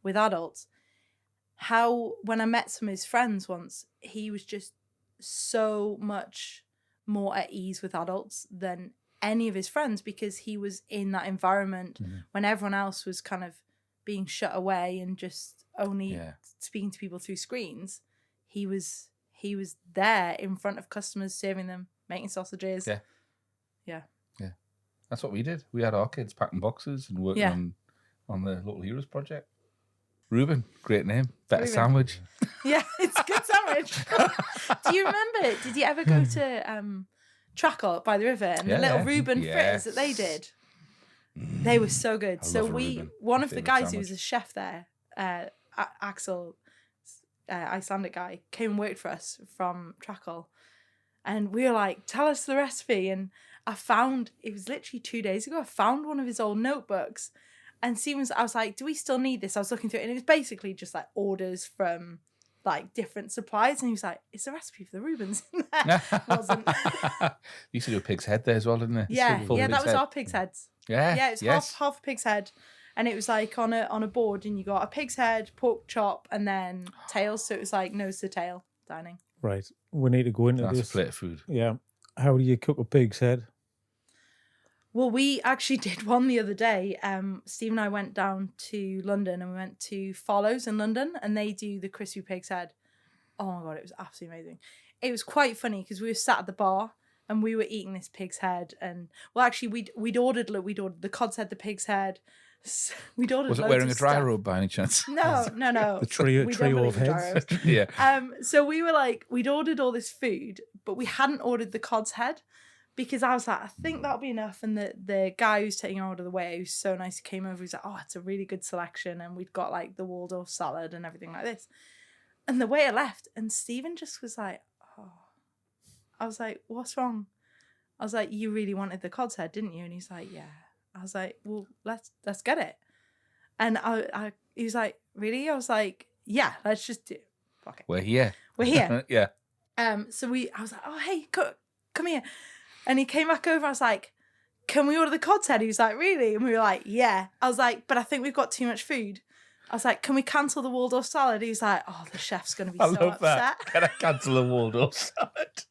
with adults. When I met some of his friends once, he was just so much more at ease with adults than any of his friends, because he was in that environment when everyone else was kind of being shut away and just only speaking to people through screens. he was there in front of customers, serving them, making sausages. Yeah. That's what we did. We had our kids packing boxes and working on the Local Heroes project. Reuben, great name. Better sandwich. Yeah, it's a good sandwich. Do you remember? Did you ever go to Trackle by the river and the little Reuben fritters that they did? They were so good. One of the guys who was a chef there, Axel, Icelandic guy, came and worked for us from Trackle. And we were like, tell us the recipe. And I found, it was literally 2 days ago, I found one of his old notebooks. And I was like, do we still need this? I was looking through it, and it was basically just like orders from like different suppliers. And he was like, it's a recipe for the Reubens in there. It wasn't. You used to do a pig's head there as well, didn't it? Yeah, that was our pig's heads. Yeah, it was half a pig's head. And it was like on a board, and you got a pig's head, pork chop, and then tails. So it was like nose to tail dining. Right. We need to go into this. That's a plate of food. Yeah. How do you cook a pig's head? Well, we actually did one the other day. Steve and I went down to London, and we went to Follows in London, and they do the crispy pig's head. Oh my God, it was absolutely amazing. It was quite funny because we were sat at the bar and we were eating this pig's head, and well, actually we'd ordered the cod's head, the pig's head. We'd ordered. Was it wearing a dry robe by any chance? No. The trio of heads. Yeah. So we were like, we'd ordered all this food, but we hadn't ordered the cod's head. Because I was like, I think that'll be enough. And the guy who's taking our order the way, who's so nice, he came over. He's like, oh, it's a really good selection. And we'd got like the Waldorf salad and everything like this. And the waiter left, and Stephen just was like, oh. I was like, what's wrong? I was like, you really wanted the cod's head, didn't you? And he's like, yeah. I was like, well, let's get it. And he was like, really? I was like, yeah, let's just do it. Fuck it. We're here. Yeah. So I was like, oh, hey, come here. And he came back over. I was like, can we order the cod's head? He was like, really? And we were like, yeah. I was like, but I think we've got too much food. I was like, can we cancel the Waldorf salad? He was like, oh, the chef's going to be so upset. That. Can I cancel the Waldorf salad?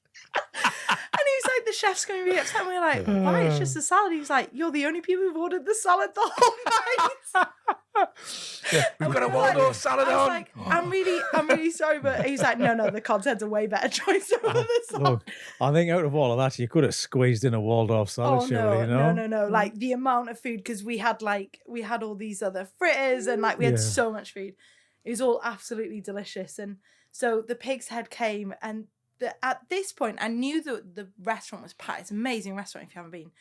And he was like, the chef's going to be upset. And we were like, why? It's just a salad. He was like, you're the only people who've ordered the salad the whole night. We've got a Waldorf salad on. Like, I'm really sorry, but he's like, no, the cod's head's a way better choice over the salad. Look, I think out of all of that, you could have squeezed in a Waldorf salad, surely, No. Like the amount of food, because we had all these other fritters, and like we had so much food. It was all absolutely delicious. And so the pig's head came, and at this point, I knew that the restaurant was packed. It's an amazing restaurant if you haven't been.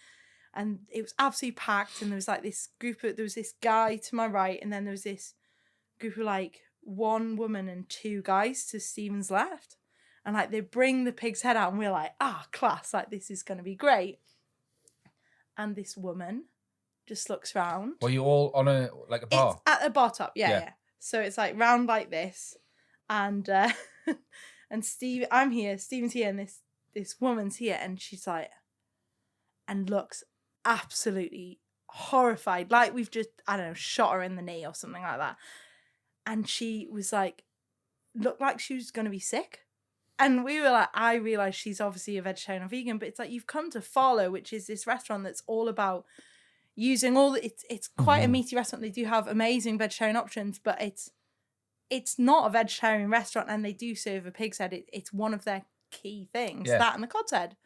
And it was absolutely packed, and there was like this there was this guy to my right, and then there was this group of like one woman and two guys to Stephen's left. And like they bring the pig's head out, and we're like, class, like this is going to be great. And this woman just looks round. Were you all on a bar? It's at a bar top, yeah. So it's like round like this, and and I'm here, Stephen's here, and this woman's here, and she's like, and looks absolutely horrified, like we've just, I don't know, shot her in the knee or something like that. And she was like, looked like she was going to be sick. And we were like, I realised she's obviously a vegetarian or vegan, but it's like, you've come to Follow, which is this restaurant that's all about using it's quite a meaty restaurant. They do have amazing vegetarian options, but it's not a vegetarian restaurant, and they do serve a pig's head. It's one of their key things, that and the cod's head.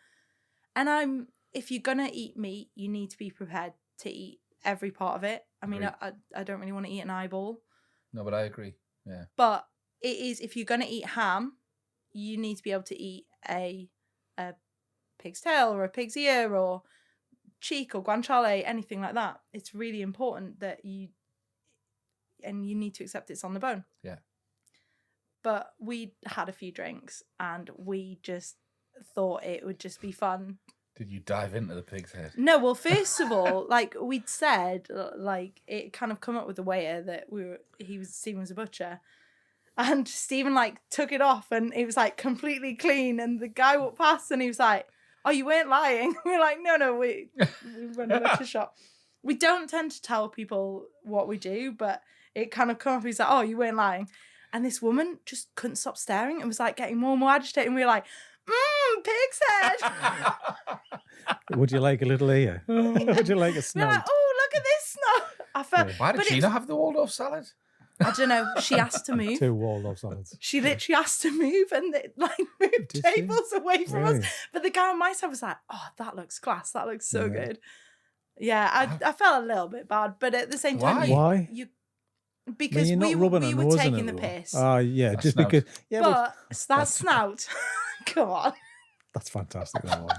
And if you're going to eat meat, you need to be prepared to eat every part of it. I mean, I don't really want to eat an eyeball. No, but I agree. Yeah. But it is, if you're going to eat ham, you need to be able to eat a pig's tail or a pig's ear or cheek or guanciale, anything like that. It's really important that you need to accept it's on the bone. Yeah. But we had a few drinks, and we just thought it would just be fun. Did you dive into the pig's head? No, well, first of all, like we'd said, like it kind of come up with the waiter that Stephen was a butcher, and Stephen like took it off, and it was like completely clean, and the guy walked past, and he was like, "Oh, you weren't lying." We're like, "No, we run a butcher shop. We don't tend to tell people what we do, but it kind of come up. He's like, "Oh, you weren't lying," and this woman just couldn't stop staring and was like getting more and more agitated, and we were like, pig's head. Would you like a little ear? Would you like a snout? Like, oh, look at this snout. I felt. Why did she not have the Waldorf salad? I don't know. She asked to move. 2 Waldorf salads. She literally asked to move and moved Did tables away from Really? us. But the guy on my side was like, "Oh, that looks class. That looks so Yeah. good." Yeah, I felt a little bit bad, but at the same time, Why? Because you're not we rubbing a were nose in taking it, the though. piss. Yeah, That's just snout. because. Yeah, but that snout, come on. that's fantastic. That one.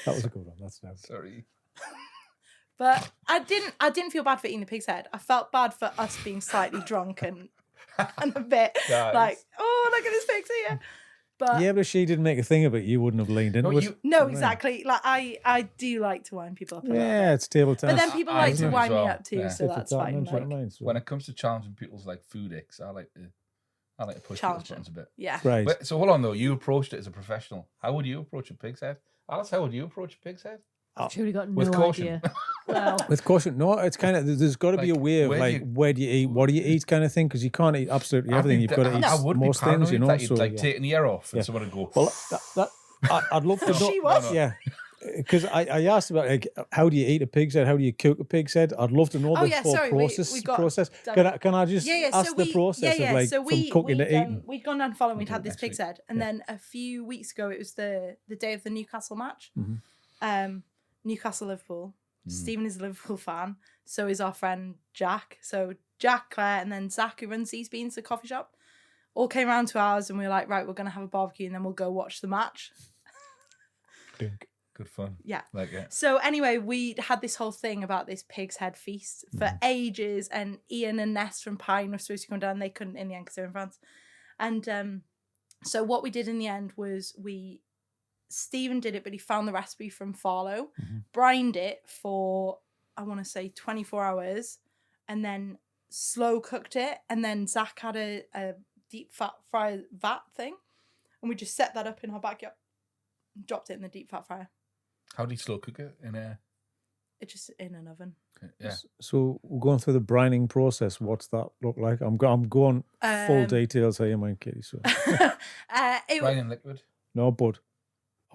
That was a good one. That's snout. Sorry. But I didn't feel bad for eating the pig's head. I felt bad for us being slightly drunk and a bit Guys. like, oh, look at this pig's here. But Yeah, but if she didn't make a thing of it, you wouldn't have leaned into it. no, exactly. Like I do like to wind people up a little Yeah, bit. it's table tennis. But then people I like do to as wind me well. up too, Yeah. so that's fine. Like, When it comes to challenging people's like food icks, I like to push Challenge people's buttons a bit. yeah. Right. But, so hold on though, you approached it as a professional. How would you approach a pig's head? Alice, how would you approach a pig's head? I've truly got With no caution. idea. Well, With caution, no, it's kind of there's got to be a Like, way of where do like you- where do you eat, what do you eat, kind of thing, because you can't eat absolutely everything. You've got to eat I would most be things, you know. that you'd So like yeah. taking the ear off and Yeah. someone would go. Well, I'd love to know. She was. No. Yeah, because I asked about like how do you eat a pig's head, how do you cook a pig's head? I'd love to know Oh, the yeah, full sorry, we got process. done. Can I just ask the process of like from cooking to eating? We'd gone down to Follow and we'd had this Next pig's week. head, and then a few weeks ago it was the day of the Newcastle match. Mhm. Newcastle Liverpool. Stephen is a Liverpool fan, so is our friend Jack. So Jack, Claire, and then Zach, who runs These Beans, the coffee shop, all came round to ours, and we were like, right, we're gonna have a barbecue, and then we'll go watch the match. Good fun. Yeah. Like it. So anyway, we had this whole thing about this pig's head feast for ages, and Ian and Ness from Pine were supposed to come down. They couldn't in the end because they were in France. And so what we did in the end was Stephen did it, but he found the recipe from Farlow, brined it for, I want to say 24 hours, and then slow cooked it. And then Zach had a deep fat fryer vat thing, and we just set that up in our backyard, dropped it in the deep fat fryer. How do you slow cook it in a? It's just in an oven. Yeah. So we're going through the brining process. What's that look like? I'm going full details here, mind, Katie. So Brining liquid. no, but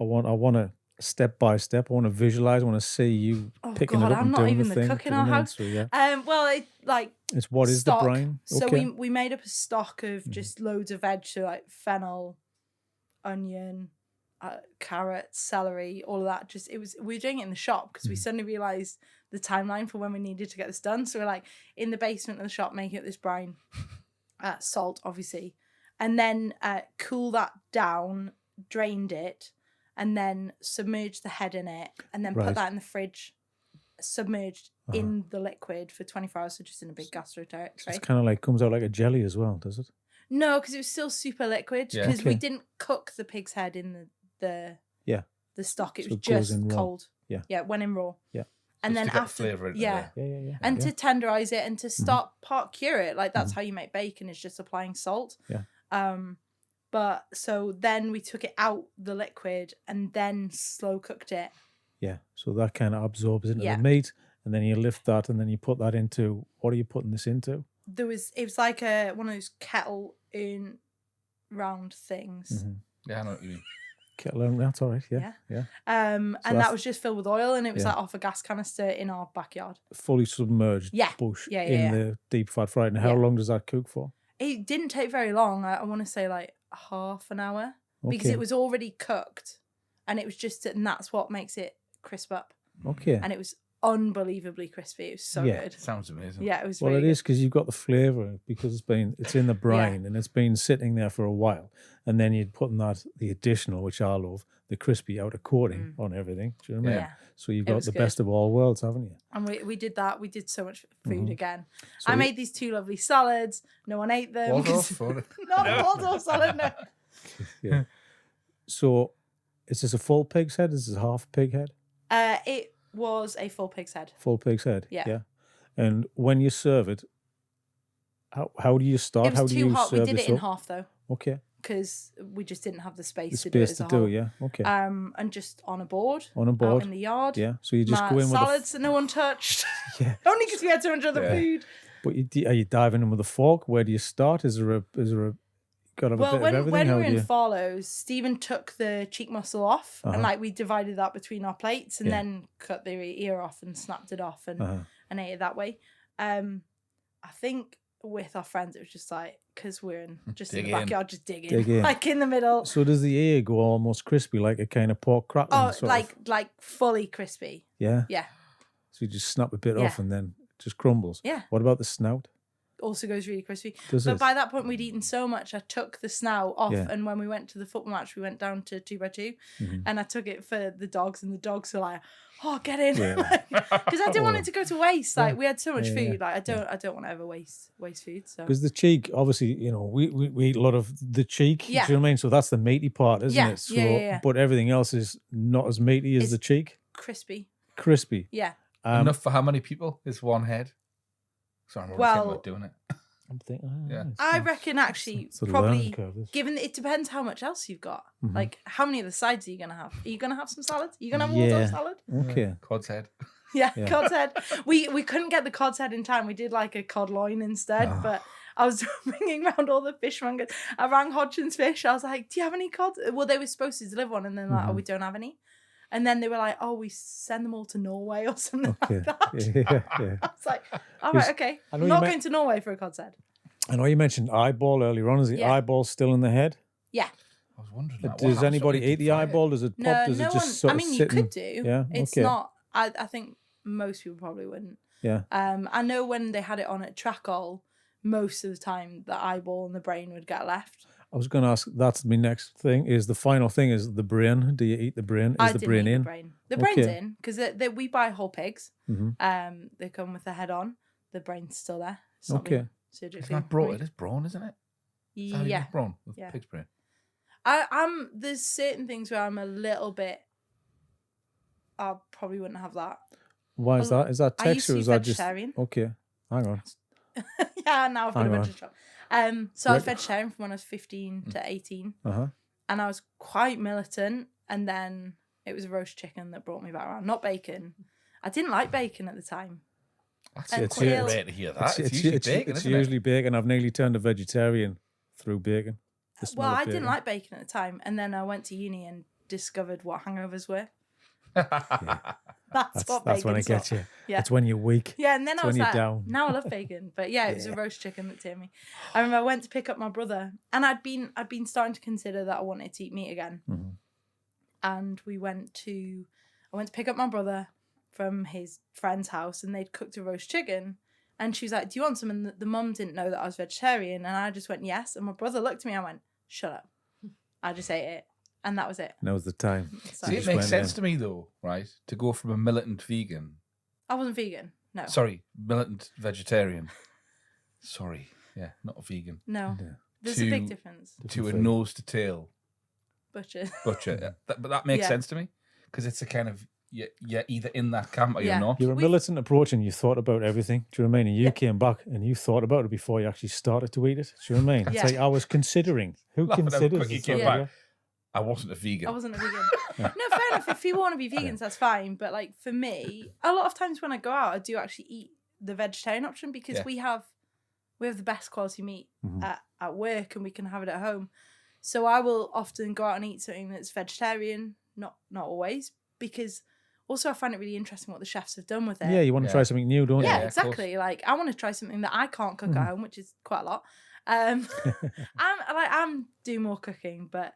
I want to step by step. I want to visualize. I want to see you picking it up I'm and not doing even the the thing. cook in Do you our know what I mean? house. So, yeah. Well, it like It's what is stock. the brine? So Okay. we made up a stock of just loads of veg, so like fennel, onion, carrots, celery, all of that. We were doing it in the shop because we suddenly realised the timeline for when we needed to get this done. So we're like in the basement of the shop making up this brine, salt obviously, and then cool that down, drained it, and then submerged the head in it, and then Right. put that in the fridge, submerged in the liquid for 24 hours, so just in a big gastro tray. So it's kind of like comes out like a jelly as well, does it? No, because it was still super liquid. Yeah. Because we Okay. didn't cook the pig's head in the stock. It So was it goes just in raw. cold. Yeah. Yeah, it went in raw. Yeah. And Just then to get the after, flavour into yeah, Yeah. and yeah. to tenderize it and to start part cure it. Like that's how you make bacon, is just applying salt. Yeah. But so then we took it out the liquid and then slow cooked it. Yeah. So that kind of absorbs into Yeah. the meat, and then you lift that, and then you put that into. What are you putting this into? It was like one of those kettle urn round things. Yeah, I know what you mean. Kettle. That's all right. Yeah. And that's- that was just filled with oil, and it was Yeah. like off a gas canister in our backyard. Fully submerged Yeah. bush Yeah, in yeah. the deep fat fryer. And how Yeah. long does that cook for? It didn't take very long. I want to say like half an hour because Okay. it was already cooked, and it was just, and that's what makes it crisp up. Okay. And it was unbelievably crispy. It was so Yeah. good. Sounds amazing. Yeah, it was. Well, really it is because you've got the flavour because it's in the brine Yeah. and it's been sitting there for a while, and then you'd put in the additional, which I love, the crispy outer coating on everything. Do you know what I mean? Yeah. So you've It got was the good. best of all worlds, haven't you? And we did that. We did so much food again. So I made these 2 lovely salads. No one ate them. Waldorf, or- Not a Waldorf salad, no. Yeah. So is this a full pig's head? Is this a half pig head? It was a full pig's head. Full pig's head. Yeah. Yeah. And when you serve it, how do you start? It How was do too you hot. We serve did this it in up? half though, Okay. because we just didn't have the The space to do it space as to a do, whole. yeah. Okay. And just on a board. On a board. Out in the yard. Yeah. So you just My go in with salads that no one touched. Yeah. Only because we had so much other Yeah. food. But are you diving in with a fork? Where do you start? Is there a got to have a Well, bit of everything? when How we were do in you... Farlow's, Stephen took the cheek muscle off, Uh-huh. and like we divided that between our plates, and Yeah. then cut the ear off and snapped it off, and Uh-huh. and ate it that way. I think with our friends, it was just like, because we're in Dig the in. backyard, just digging, like in the middle. So does the ear go almost crispy, like a kind of pork crackling? Oh, sort like of? fully crispy. Yeah. Yeah. So you just snap a bit off and then it just crumbles. Yeah. What about the snout? Also goes really crispy. Does but it? by that point, we'd eaten so much, I took the snout off. Yeah. And when we went to the football match, we went down to 2x2, Mhm. and I took it for the dogs, and the dogs were like, "Oh, get in!" Yeah. Because I didn't want it to go to waste. Like we had so much Yeah, food. yeah. Like I don't want to ever waste food. So Because the cheek, obviously, we eat a lot of the cheek. Yeah. Do you know what I mean? So that's the meaty part, isn't Yeah, it? So, yeah. But everything else is not as meaty as It's the cheek. crispy. Crispy. Yeah. Enough for how many people is one head? Sorry, I'm already thinking about doing it. I'm thinking. Yeah. I reckon actually it's a probably learning curve, this. given that it depends how much else you've got. Mhm. Like how many of the sides are you gonna have? Are you gonna have some salad? Are you gonna have Waldorf salad? Okay. Cod's head. Yeah, Yeah. cod's head. We couldn't get the cod's head in time. We did like a cod loin instead, but I was ringing around all the fishmongers. I rang Hodgson's Fish. I was like, "Do you have any cod?" Well, they were supposed to deliver one, and then like, "Oh, we don't have any." And then they were like, "Oh, we send them all to Norway or something like that." Yeah. I was like, "All right, okay. I know I'm you not meant- going to Norway for a cod's head." I know you mentioned eyeball earlier on. Is the Yeah. eyeball still in the head? Yeah. I was wondering that. What Does happens anybody when you eat the deep fry it? eyeball? Does it pop? No, Does no it just one. sort I of mean, you sit could in- do. Yeah. It's okay. not. I think most people probably wouldn't. Yeah. I know when they had it on at Trackall, most of the time the eyeball and the brain would get left. I was going to ask. That's my next thing. Is the final thing is the brain? Do you eat the brain? Is I the didn't brain eat in? the brain. The brain's Okay. in because we buy whole pigs. Mhm. They come with the head on. The brain's still there. It's not Okay. been surgically It's not brawn. removed. It is brawn, isn't it? Is that how you Yeah. make brawn with Yeah. pig's brain. I'm. There's certain things where I'm a little bit. I probably wouldn't have that. Why is that? Is that I used texture? to Or be is that just vegetarian. okay? Hang on. Yeah, now I've got Hang a on. bunch of chocolate. So I was Right. vegetarian from when I was 15 to 18. Uh-huh. And I was quite militant. And then it was roast chicken that brought me back around, not bacon. I didn't like bacon at the time. That's And it's quail- rare to hear that. It's usually bacon, it's isn't usually bacon. I've nearly turned a vegetarian through bacon. The smell Well, of I didn't bacon. like bacon at the time. And then I went to uni and discovered what hangovers were. it? That's what That's when it bacon's gets for. you. Yeah. It's when you're weak. Yeah, and then It's I was when you're like, down. now I love bacon. But yeah, it was a roast chicken that turned me. I remember I went to pick up my brother, and I'd been starting to consider that I wanted to eat meat again. Mhm. And I went to pick up my brother from his friend's house, and they'd cooked a roast chicken. And she was like, "Do you want some?" And the mum didn't know that I was vegetarian, and I just went yes. And my brother looked at me, and I went, "Shut up." I just ate it, and that was it. Now's the time. So See, it just makes went sense in. to me though, right? To go from a militant vegan, I wasn't vegan. No. sorry, militant vegetarian. Sorry, yeah, not a vegan. No. Yeah. There's a big To- difference. To a thing. nose to tail Butcher. butcher. But that makes Yeah. sense to me because it's a kind of you're either in that camp or Yeah. you're not. You're a militant approach and you thought about everything. Do you know what I mean? And you came back and you thought about it before you actually started to eat it. Do you know what I mean? It's Yeah. like I was considering. Who Laughing how considers quick you this came sort of- back. I wasn't a vegan. I wasn't a vegan. No, fair enough. If people want to be vegans, that's fine. But like for me, a lot of times when I go out, I do actually eat the vegetarian option because Yeah. we have the best quality meat Mhm. at work, and we can have it at home. So I will often go out and eat something that's vegetarian. Not always, because also I find it really interesting what the chefs have done with it. Yeah, you want to Yeah. try something new, don't Yeah, Yeah, of course. exactly. Like I want to try something that I can't cook Mhm. at home, which is quite a lot. I'm doing more cooking, but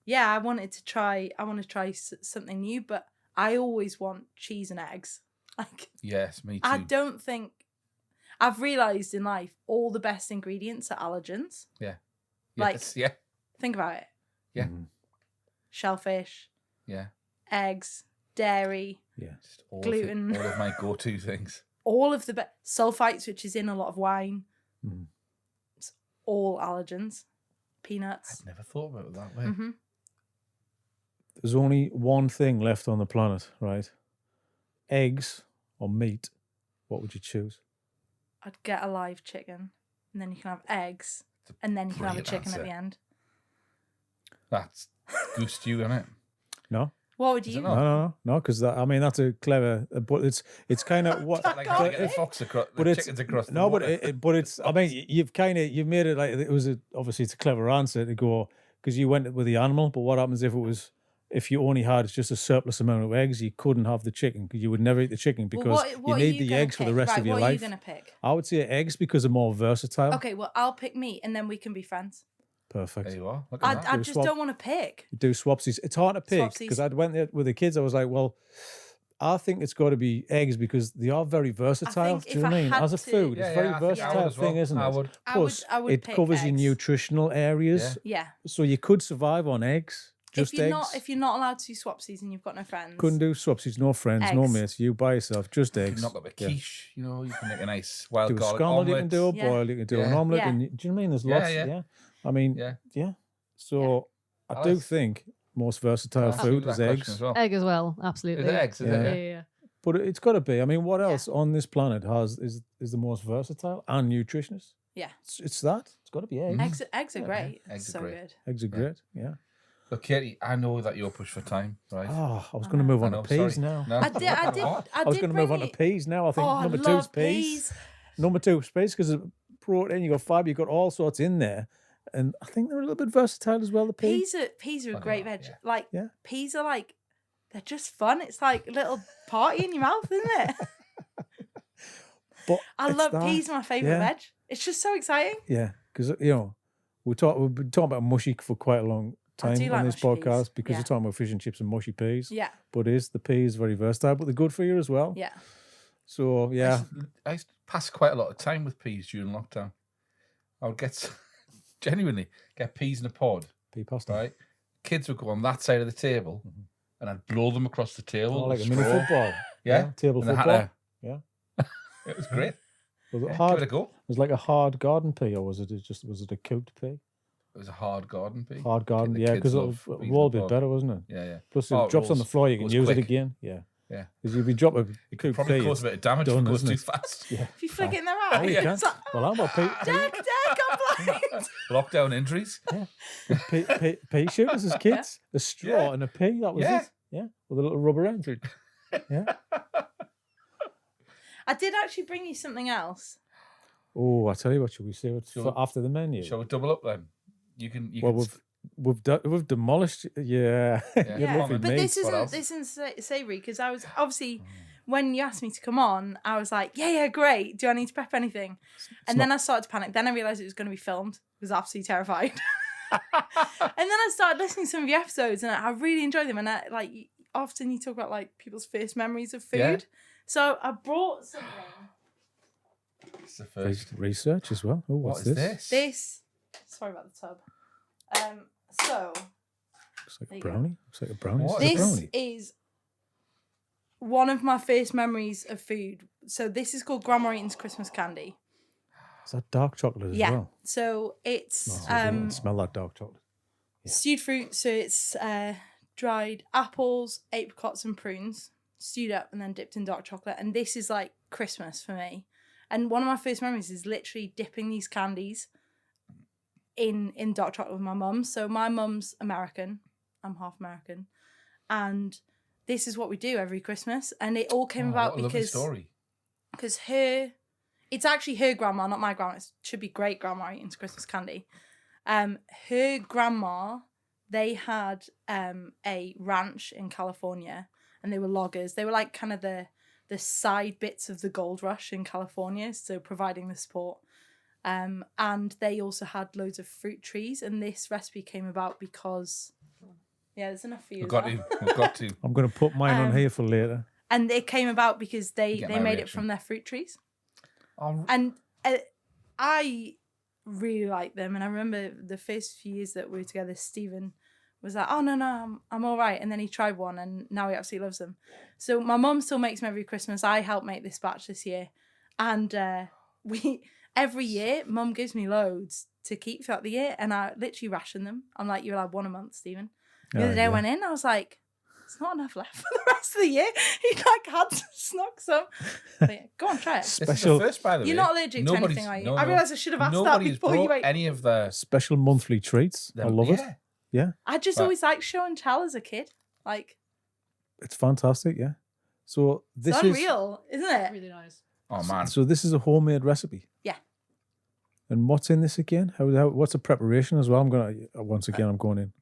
yeah, I want to try something new, but I always want cheese and eggs. Like Yes, me too. I don't think I've realized in life all the best ingredients are allergens. like- Yes, yeah, Think about it: Yeah. Mhm. shellfish, yeah. eggs, dairy, Yeah. Just all Gluten. All of my go-to things. all of the sulfites, which is in a lot of wine. Mhm. It's all allergens. Peanuts. I'd never thought about it that way. hmm There's only one thing left on the planet, right? Eggs or meat. What would you choose? I'd get a live chicken, and then you can have eggs, It's a and then you can have a brilliant chicken at answer. the end. That's goose stew, isn't it? No, What would Is you? it not? no, because I mean that's a clever, but it's kind of what. Like how God, you get the if- fox across, But the it's chickens across the no, but water. but it's. I mean, you've made it like it was obviously it's a clever answer to go because you went with the animal. But what happens if it was if you only had just a surplus amount of eggs, you couldn't have the chicken because you would never eat the chicken because what you need the eggs for the rest of your life. What are you going to pick? I would say eggs because they're more versatile. Okay, well, I'll pick meat and then we can be friends. Perfect. There you are. I just don't want to pick. Do swapsies. It's hard to pick because I went there with the kids. I was like, well, I think it's got to be eggs because they are very versatile. Do you know what I mean? As a food, it's a very versatile thing, isn't it? Plus, it covers your nutritional areas. Yeah. So you could survive on eggs. Just eggs. If you're not allowed to do swapsies and you've got no friends. Couldn't do swapsies, no friends, no mates. You by yourself, just eggs. You can knock up a quiche, you know, you can make a nice wild garlic scrambled, omelette. You can do a boil, you can do an omelette. And, do you know what I mean? There's lots, I mean, So I do think most versatile food is eggs. Egg as well, absolutely. Is it eggs? Is it? Yeah. But it's got to be. I mean, what else on this planet is the most versatile and nutritious? Yeah. It's that. It's got to be eggs. Eggs are great. Eggs are good. Eggs are great, yeah. Look, Katie, I know that you're pushed for time, right? Oh, I was going to move on to peas now. No. I was going to move on to peas now. I think number 2 is peas. Number 2 is peas because of protein. You got fibre. You got all sorts in there. And I think they're a little bit versatile as well, the peas. Peas are a great veg. Peas are like, they're just fun. It's like a little party in your mouth, isn't it? But I love peas, my favourite veg. It's just so exciting. Yeah, because, we've been talking about mushy for quite a long time on this podcast because we're talking about fish and chips and mushy peas. Yeah. But the peas very versatile, but they're good for you as well. Yeah. So, yeah. I used to pass quite a lot of time with peas during lockdown. I would genuinely get peas in a pod. Pea pasta. Right? Kids would go on that side of the table and I'd blow them across the table. Oh, like a mini football. Yeah. Table football. Yeah. It was great. Was it hard? Give it a go. It was like a hard garden pea, or was it a cooked pea? It was a hard garden pea. Hard garden, because it'll roll a bit better, wasn't it? Yeah. Plus, if it drops on the floor, you can use it again. Yeah. Because if you drop a cooked pea, probably cause a bit of damage if it goes too fast. Yeah. If you flick it in their eye, you can. Well, I'm about pea. Dad, I'm blind. Lockdown injuries. Yeah. Pea shooters as kids. A straw and a pea. That was it. Yeah. With a little rubber end. Yeah. I did actually bring you something else. Oh, I tell you what, should we say it after the menu? Shall we double up then? You can. We've demolished. Yeah. But this isn't savoury because I was obviously when you asked me to come on, I was like, yeah, great. Do I need to prep anything? And then I started to panic. Then I realised it was going to be filmed. I was absolutely terrified. And then I started listening to some of your episodes, and I really enjoyed them. And often you talk about like people's first memories of food. Yeah. So I brought something. It's the first research as well. Oh, what's this? Sorry about the tub. Looks like a brownie. Looks like a brownie. This is one of my first memories of food. So this is called Grandma Heaton's Christmas candy. Is that dark chocolate as well? So it's smell that dark chocolate. Yeah. Stewed fruit. So it's dried apples, apricots, and prunes, stewed up and then dipped in dark chocolate. And this is like Christmas for me. And one of my first memories is literally dipping these candies in dark chocolate with my mum. So my mum's American. I'm half American. And this is what we do every Christmas. And it all came about because it's actually her grandma, not my grandma. It should be great grandma Heaton's Christmas candy. Her grandma, they had a ranch in California and they were loggers. They were like kind of the side bits of the gold rush in California, so providing the support. And they also had loads of fruit trees, and this recipe came about because there's enough for you. We've got to. I'm going to put mine on here for later. And it came about because they made it from their fruit trees. And I really like them. And I remember the first few years that we were together, Stephen was like, oh, no, I'm all right. And then he tried one and now he absolutely loves them. So my mum still makes them every Christmas. I helped make this batch this year. And every year, mum gives me loads to keep throughout the year. And I literally ration them. I'm like, you're allowed one a month, Stephen. The other day I went in, I was like, there's not enough left for the rest of the year. He had to snuck some. But go on, try it. Special. This is the first, by the way. You're not allergic to anything, are you? No. I realise I should have asked that before you ate. Any of the special monthly treats. I love it. Yeah. I just always liked show and tell as a kid. It's fantastic, yeah. So this is unreal, isn't it? Really nice. Oh man. So this is a homemade recipe. Yeah. And what's in this again? What's the preparation as well? I'm going in.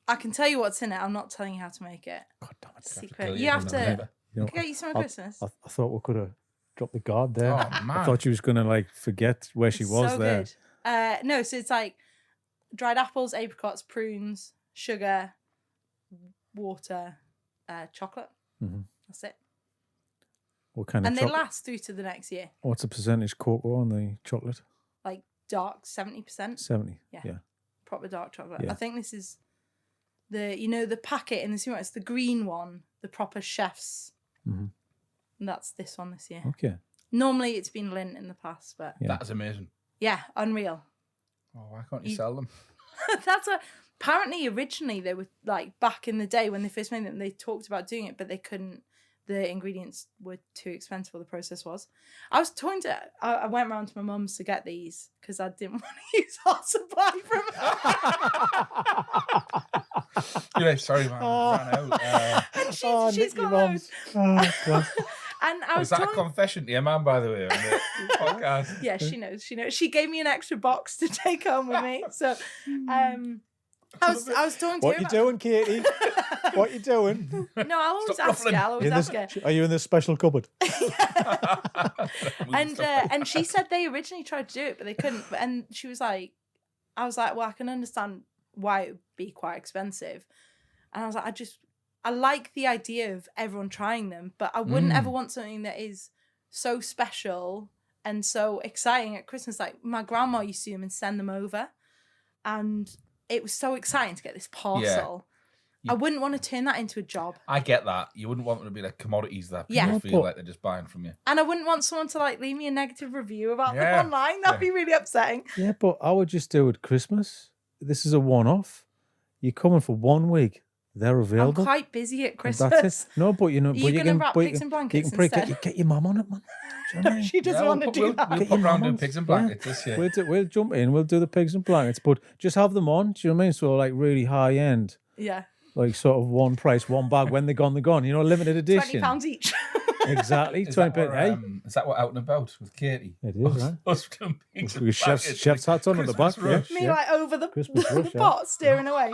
I can tell you what's in it. I'm not telling you how to make it. God damn it. Secret. You have to. You know, Can I get you some at Christmas? I thought we could have dropped the guard there. Oh, man. I thought she was going to like forget where she was so there. Good. No, so it's like dried apples, apricots, prunes, sugar, water, chocolate. Mm-hmm. That's it. What kind of and chocolate? they last through to the next year. What's the percentage cocoa on the chocolate? Like dark 70%. 70. Yeah. Yeah. Proper dark chocolate. Yeah. I think this is the packet in the supermarket. It's the green one, the proper chef's. Mm-hmm. And that's this one this year. Okay. Normally it's been Lindt in the past, but That's amazing. yeah, unreal. Oh, why can't you sell them? Apparently originally they were like back in the day when they first made them, they talked about doing it, but they couldn't. The ingredients were too expensive, or the process was. I was talking to, I went round to my mum's to get these because I didn't want to use our supply from her. You're like, sorry, man, I ran out. And she's got loads. And I was that a confession to your man, by the way, on the podcast? Yeah, she knows. She gave me an extra box to take home with me. So, I was talking to What her. you doing, Katie? What you doing? No, I'll always ask her. I'll always ask her. Are you in this special cupboard? And she said they originally tried to do it, but they couldn't. And she was like, I was like, well, I can understand why it would be quite expensive. And I was like, I like the idea of everyone trying them, but I wouldn't ever want something that is so special and so exciting at Christmas. Like my grandma used to do them and send them over, and it was so exciting to get this parcel. Yeah. I wouldn't want to turn that into a job. I get that. You wouldn't want them to be like commodities that people feel like they're just buying from you. And I wouldn't want someone to like leave me a negative review about them online. That'd be really upsetting. Yeah, but I would just do it Christmas. This is a one-off. You're coming for 1 week. They're available. I'm quite busy at Christmas. That's it. No, but you know, you can wrap pigs and blankets instead. Get your mum on it, man. You know she doesn't want to do that. We'll put round doing pigs and blankets this year. We'll jump in. We'll do the pigs and blankets, but just have them on. Do you know what I mean? So like really high end. Yeah. Like sort of one price, one bag. When they're gone, they're gone. You know, limited edition. £20 each. Exactly. Is 20 that Hey, is that what Out and About with Katie? it is, right? Us doing pigs and With chef's hats on at the back. Rush. Me like over the Rush, pot, steering away.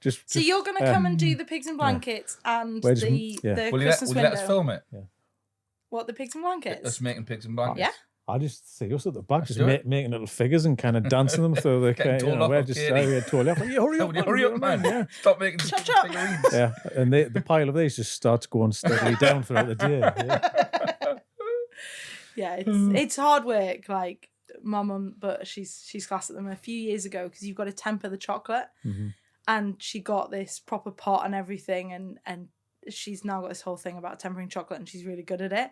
So you're going to come and do the pigs and blankets and the Christmas will window. you let us film it? Yeah. What, the pigs and blankets? Us making pigs and blankets. Yeah. I just see us at the back, just making little figures and kind of dancing them through the we're just totally off. Hurry up, man! Yeah. Stop making figurines. Yeah, and the pile of these just starts going steadily down throughout the day. Yeah, it's hard work. Like my mum, but she's classed at them a few years ago because you've got to temper the chocolate, and she got this proper pot and everything, and she's now got this whole thing about tempering chocolate, and she's really good at it.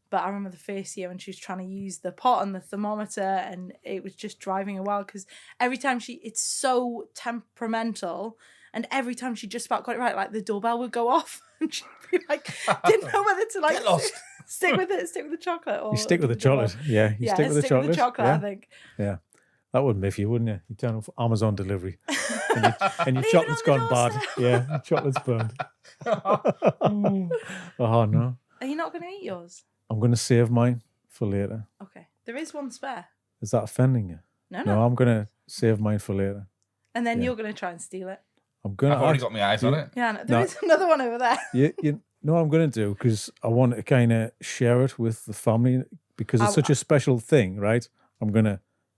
But I remember the first year when she was trying to use the pot and the thermometer, and it was just driving her wild because every time it's so temperamental, and every time she just about got it right, like the doorbell would go off, and she'd be like, didn't know whether to like stick with the chocolate. Or you stick with the chocolate, you stick with the chocolate. I think. Yeah. That would miff you, wouldn't it? You turn off Amazon delivery and your chocolate's gone bad. Yeah, your chocolate's burned. Oh, no. Are you not going to eat yours? I'm going to save mine for later. Okay. There is one spare. Is that offending you? No. I'm going to save mine for later. And then you're going to try and steal it. I've already got my eyes on it. Yeah, there is another one over there. You know what I'm going to do? Because I want to kind of share it with the family because it's such a special thing, right?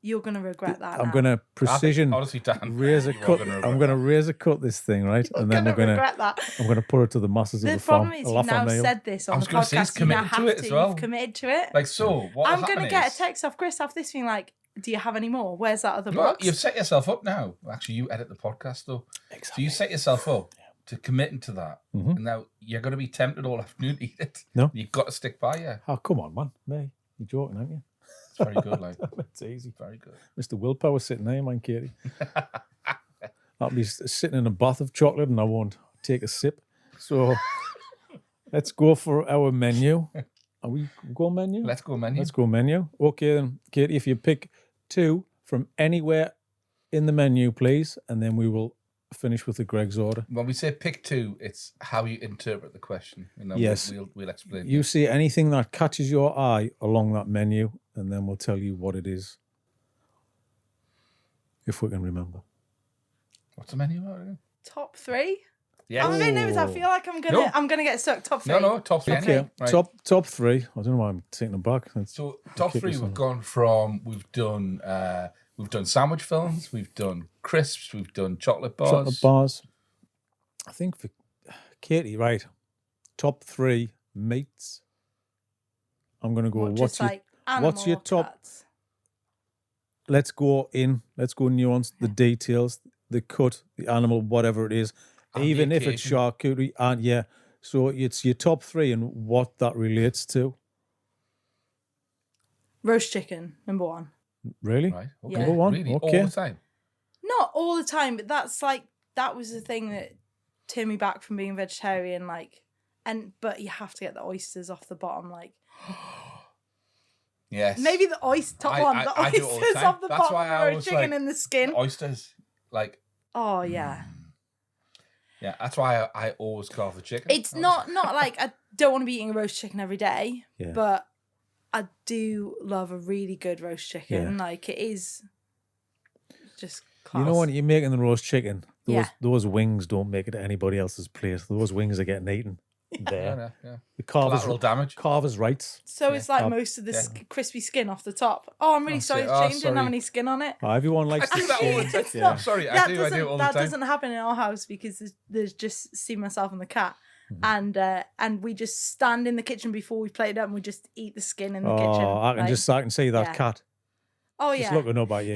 You're going to regret that. I'm going to precision honestly, Dan, razor cut. I'm going to razor cut this thing, right? And then I'm going to put it to the masses of the farm. The problem is you've now said this on the podcast. You now have to. You've committed to it. Like, so what I'm going to get a text off Chris off this thing like, do you have any more? Where's that other box? You've set yourself up now. Actually, you edit the podcast though. Exactly. So you set yourself up to committing to that. And now you're going to be tempted all afternoon to eat it. No. You've got to stick by you. Oh, come on, man. Me. You're joking, aren't you? It's very good, like. It's easy. Very good. Mr. Willpower sitting there, man, Katie. I'll be sitting in a bath of chocolate and I won't take a sip. So let's go for our menu. Are we go menu? Let's go menu. Let's go menu. Okay, then, Katie, if you pick 2 from anywhere in the menu, please, and then we will finish with the Greg's order. When we say pick 2, it's how you interpret the question. And then yes. We'll explain. You see anything that catches your eye along that menu, and then we'll tell you what it is, if we can remember. What's the menu about again? Top 3. Yeah. I'm a bit nervous. I feel like I'm gonna get stuck. Top 3. No, top 3. Okay, Right. top 3. I don't know why I'm taking them back. So top 3, we've gone from we've done sandwich films, we've done crisps, we've done chocolate bars. I think for Katie, right? Top 3 meats. I'm gonna go. What's your top? Cuts? Let's go nuance the details, the cut, the animal, whatever it is, and even if it's charcuterie. And so it's your top 3 and what that relates to. Roast chicken, number 1. Really? Right. Okay. Yeah. Number 1. Really? Okay. All the time? Not all the time, but that was the thing that turned me back from being vegetarian. But you have to get the oysters off the bottom, Yes. Maybe the top one. The oysters off the bottom of roast chicken in the skin. Oysters, Oh yeah. Yeah, that's why I always carve the chicken. It's not like I don't want to be eating a roast chicken every day, but I do love a really good roast chicken. Yeah. It is just class. You know when you're making the roast chicken, those wings don't make it to anybody else's plate. Those wings are getting eaten. There. Yeah. The Collateral damage. Carver's rights. So it's like most of the crispy skin off the top. Oh, I'm really sorry. The chicken didn't have any skin on it. Everyone likes I do that all the time. I'm sorry. I do it all the time. That doesn't happen in our house because there's just see myself and the cat. And we just stand in the kitchen before we plate it up and we just eat the skin in the kitchen. Oh, I can see that cat. Oh yeah. Just looking up at you.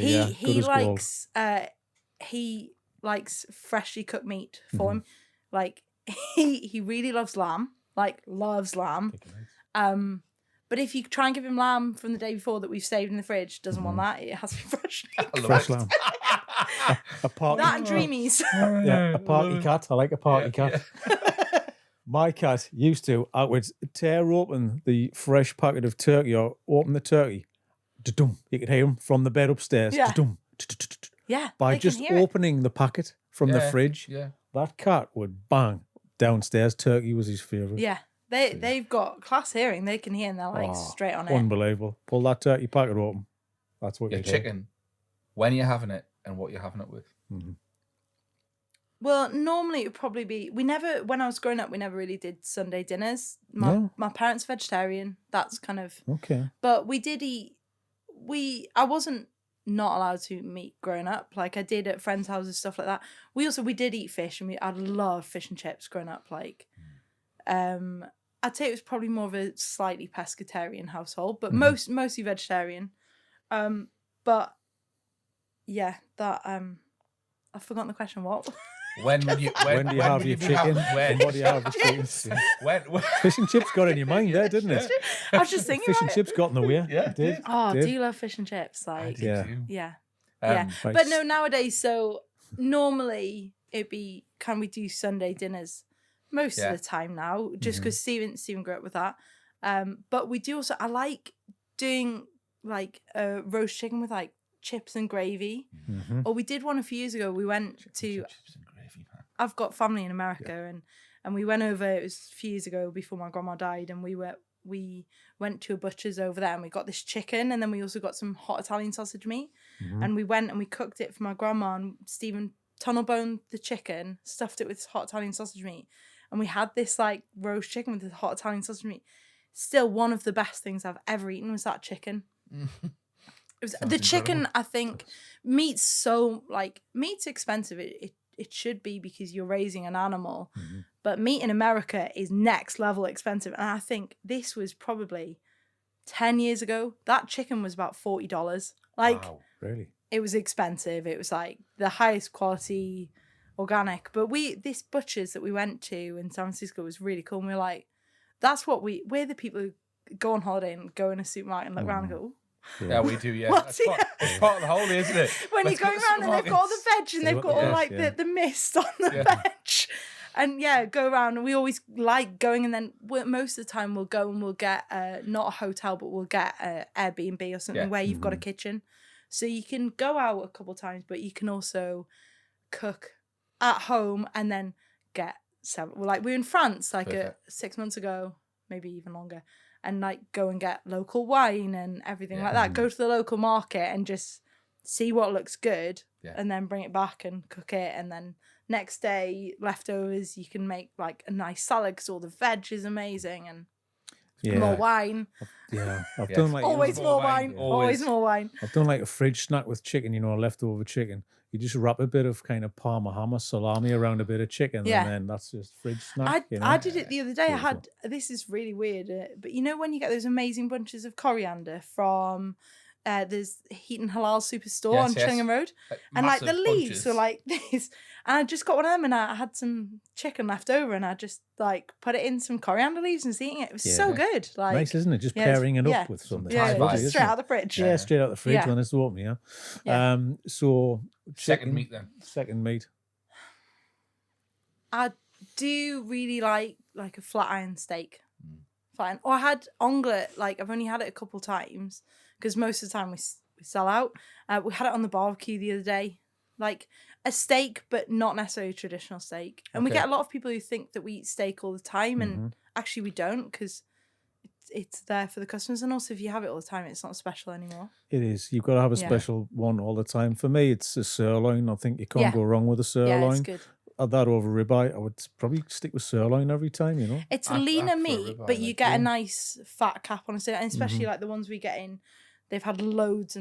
He likes freshly cooked meat for him. He really loves lamb. Loves lamb. But if you try and give him lamb from the day before that we've saved in the fridge, doesn't want that. It has to be freshly cooked. Fresh lamb. A party. That and dreamies. A party cat. I like a party cat. My cat used to, I would tear open the fresh packet of turkey or open the turkey. Da-dum. You could hear him from the bed upstairs. Yeah. Da-dum. Yeah. By just opening the packet from the fridge, that cat would bang downstairs. Turkey was his favourite. Yeah. They've got class hearing. They can hear and they're straight on it. Unbelievable. Pull that turkey packet open. That's what you chicken. When you're having it and what you're having it with. Mm-hmm. Well, normally it would probably be when I was growing up, we never really did Sunday dinners. My parents are vegetarian. That's kind of okay. But we did eat. I wasn't not allowed to eat meat growing up. I did at friends' houses, stuff like that. We did eat fish, and I loved fish and chips growing up. I'd say it was probably more of a slightly pescatarian household, but mostly vegetarian. But yeah, that I've forgotten the question. What? When do you have your chicken? What do you have your chicken? Fish and chips got in your mind there, didn't it? I was just thinking. Fish and chips got in the way. Yeah, it did. Oh, do you love fish and chips? Yeah. But no, nowadays. So normally it'd be, can we do Sunday dinners? Most of the time now, just because Stephen grew up with that. But we do also. I like doing roast chicken with chips and gravy. Or we did one a few years ago. We went to. Chips and gravy, man. I've got family in America, and we went over. It was a few years ago before my grandma died, and we went to a butcher's over there, and we got this chicken, and then we also got some hot Italian sausage meat, and we went and we cooked it for my grandma. And Stephen tunnel boned the chicken, stuffed it with hot Italian sausage meat, and we had this roast chicken with the hot Italian sausage meat. Still, one of the best things I've ever eaten was that chicken. It was the chicken. I think meat's expensive. It should be because you're raising an animal, but meat in America is next level expensive. And I think this was probably 10 years ago. That chicken was about $40. Wow, really? It was expensive. It was the highest quality organic. But this butcher's that we went to in San Francisco was really cool. And we were like, that's what we're the people who go on holiday and go in a supermarket and look around and go, ooh. Yeah, we do, yeah. That's part of the holiday, isn't it? When you're going around and they've got all the veg and they've got all the mist on the veg. And go around, and we always like going, and then most of the time we'll go and we'll get not a hotel, but we'll get an Airbnb or something where you've got a kitchen. So you can go out a couple of times, but you can also cook at home and then get several. We were in France 6 months ago, maybe even longer. And go and get local wine and everything like that. Go to the local market and just see what looks good, and then bring it back and cook it, and then next day leftovers you can make like a nice salad because all the veg is amazing, and more wine. I've done like always more wine. Always more wine. I've done like a fridge snack with chicken, leftover chicken. You just wrap a bit of kind of Parma ham or salami around a bit of chicken, and then that's just fridge snack. I did it the other day. This is really weird, but when you get those amazing bunches of coriander from there's Heaton Halal Superstore on Chillingham Road, and like the leaves were like this, and I just got one of them, and I had some chicken left over, and I just like put it in some coriander leaves and was eating it. It was so good. Like, nice, isn't it? Just pairing it up with something. Yeah, just straight out of the fridge. Yeah, straight out of the fridge when it's open. So second meat then. Second meat. I do really like a flat iron steak. Fine. Or I had onglet. Like I've only had it a couple times because most of the time we sell out. We had it on the barbecue the other day. Like a steak, but not necessarily a traditional steak. And we get a lot of people who think that we eat steak all the time, and actually we don't, because it's there for the customers. And also, if you have it all the time, it's not special anymore. It is. You've got to have a special one all the time. For me, it's a sirloin. I think you can't go wrong with a sirloin. Yeah, it's good. Add that over ribeye. I would probably stick with sirloin every time, It's a leaner meat, but you get a nice fat cap on a sirloin, and especially like the ones we get in, they've had loads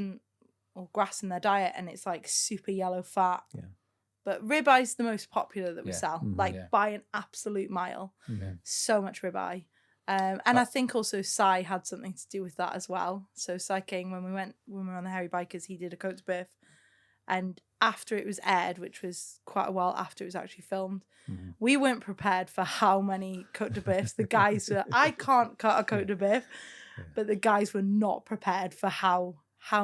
or grass in their diet, and it's like super yellow fat. Yeah. But ribeye is the most popular that we sell, by an absolute mile. So much ribeye. And I think also Sai had something to do with that as well. So Sai King, when we were on the Hairy Bikers, he did a coat to birth. And after it was aired, which was quite a while after it was actually filmed, we weren't prepared for how many coat de boeufs the guys were. I can't cut a coat de boeuf, but the guys were not prepared for how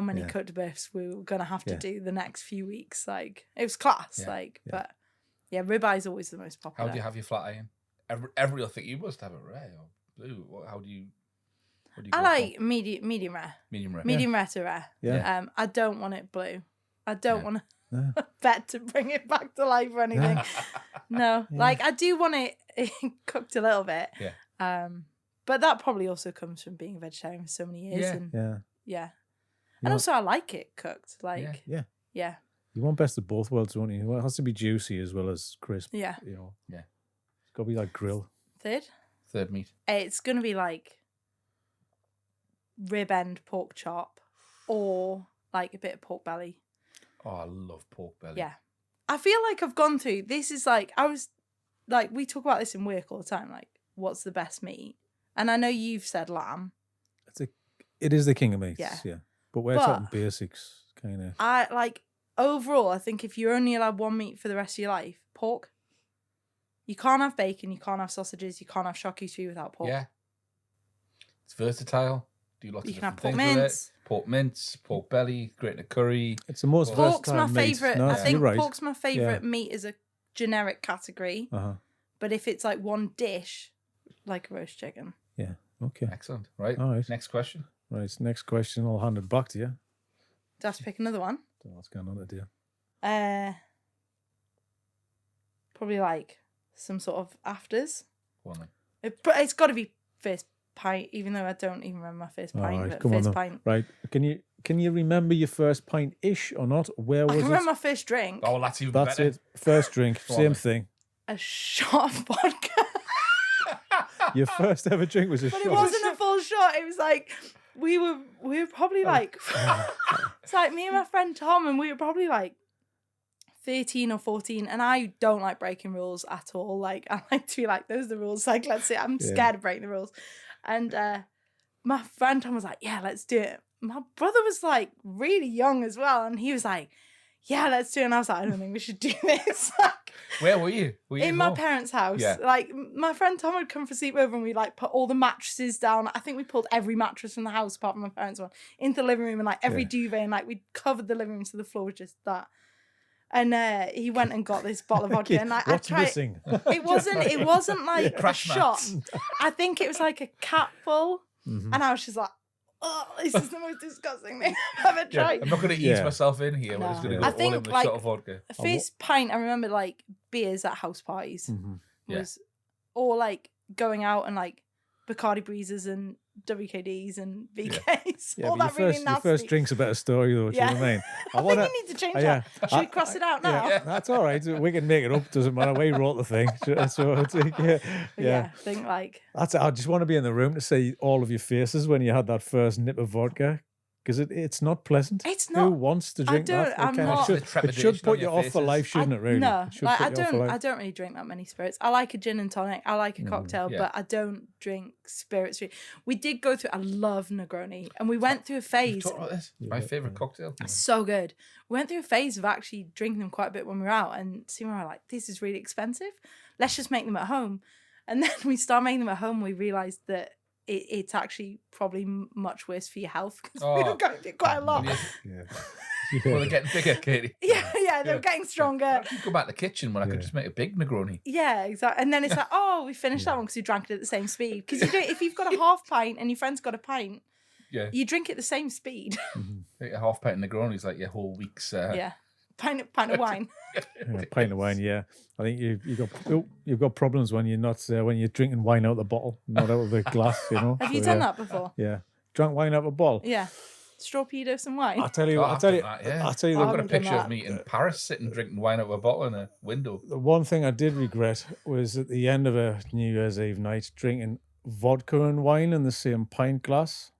many coat de boeufs we were going to have to do the next few weeks. Like, it was class. But ribeye is always the most popular. How do you have your flat iron? Every other thing, you must have it rare or blue. How do you? I like medium rare. Medium rare. Medium rare to rare. Yeah. I don't want it blue. I don't want to bet to bring it back to life or anything. No, like I do want it cooked a little bit. Yeah. But that probably also comes from being a vegetarian for so many years. And also I like it cooked. Like yeah. You want best of both worlds, don't you? It has to be juicy as well as crisp. Yeah. Yeah. It's got to be like grill. Third meat. It's gonna be like rib end pork chop or like a bit of pork belly. Oh, I love pork belly. Yeah. I feel like I've gone through, this is like, I was, like, we talk about this in work all the time, like, what's the best meat? And I know you've said lamb. It is the king of meats, yeah. But we're talking basics, kind of. Overall, I think if you're only allowed one meat for the rest of your life, pork. You can't have bacon, you can't have sausages, you can't have charcuterie without pork. Yeah. It's versatile. Do lots of different things mince. with it. Pork mince, pork belly, grating a curry. It's the most pork's versatile my favourite. No, I think right. pork's my favourite meat as a generic category. But if it's like one dish, like a roast chicken. Yeah. Okay. Excellent. Right. All right. Next question. Right. Next question. I'll hand it back to you. Do I have to pick another one? Don't know what's going on there. Probably like some sort of afters. Go on then. It's got to be first pint, even though I don't even remember my first pint. Right, but come first on pint. Right. Can you remember your first pint-ish or not? Where was I it? can remember my first drink. Oh, that's even That's better. it. First drink. Same thing. A shot of vodka. Your first ever drink was a shot. But it wasn't a full shot. It was like we were probably like it's like me and my friend Tom, and we were probably like 13 or 14, and I don't like breaking rules at all. Like I like to be like, those are the rules. Like, let's see. I'm scared of breaking the rules. And my friend Tom was like, yeah, let's do it. My brother was like really young as well, and he was like, yeah, let's do it. And I was like, I don't think we should do this. Like, where were you? Were you in my parents' house. Yeah. Like my friend Tom would come for sleepover, and we like put all the mattresses down. I think we pulled every mattress from the house apart from my parents' one into the living room, and like every duvet, and like we covered the living room so the floor was just that. And he went and got this bottle of vodka, and like, what's I tried. Missing? It wasn't like a shot. I think it was like a capful, and I was just like, oh, this is the most disgusting thing I've ever tried. I'm not going to ease myself in here. We're just going to go I think all in with like a shot of vodka. First pint, I remember like beers at house parties was, or like going out and like Bacardi Breezes and WKDs and VKs. Yeah, all but that really nasty. your first drink's a better story, though. Do you know what I mean? I think you need to change that. Should we cross it out now? Yeah, that's all right. We can make it up. Doesn't matter. We wrote the thing. So it's, I think like... That's it. I just want to be in the room to see all of your faces when you had that first nip of vodka. Because it's not pleasant. It's not. Who wants to drink that? I'm not. It should put you off for life, shouldn't it? Really? No, like, I don't really drink that many spirits. I like a gin and tonic. I like a cocktail, but I don't drink spirits. We did go through. I love Negroni, and we went through a phase. Talk about this. My favorite cocktail. So good. We went through a phase of actually drinking them quite a bit when we were out, and Simon and I were like, "This is really expensive. Let's just make them at home." And then we started making them at home. We realised that it's actually probably much worse for your health because we were going through quite a lot. Well, they're getting bigger, Katie. Yeah, they're getting stronger. I could go back to the kitchen when I could just make a big Negroni. Yeah, exactly. And then it's like, we finished that one because we drank it at the same speed. Because if you've got a half pint and your friend's got a pint, you drink it the same speed. A half pint of Negroni is like your whole week's... Pint of wine. Pint of wine, yeah. I think you've got problems when you're not when you're drinking wine out of the bottle, not out of the glass. You know. Have you done that before? Yeah, drank wine out of a bottle. Yeah, straw pedos and wine. I'll tell you. I've got a picture of me in Paris sitting drinking wine out of a bottle in a window. The one thing I did regret was at the end of a New Year's Eve night drinking vodka and wine in the same pint glass.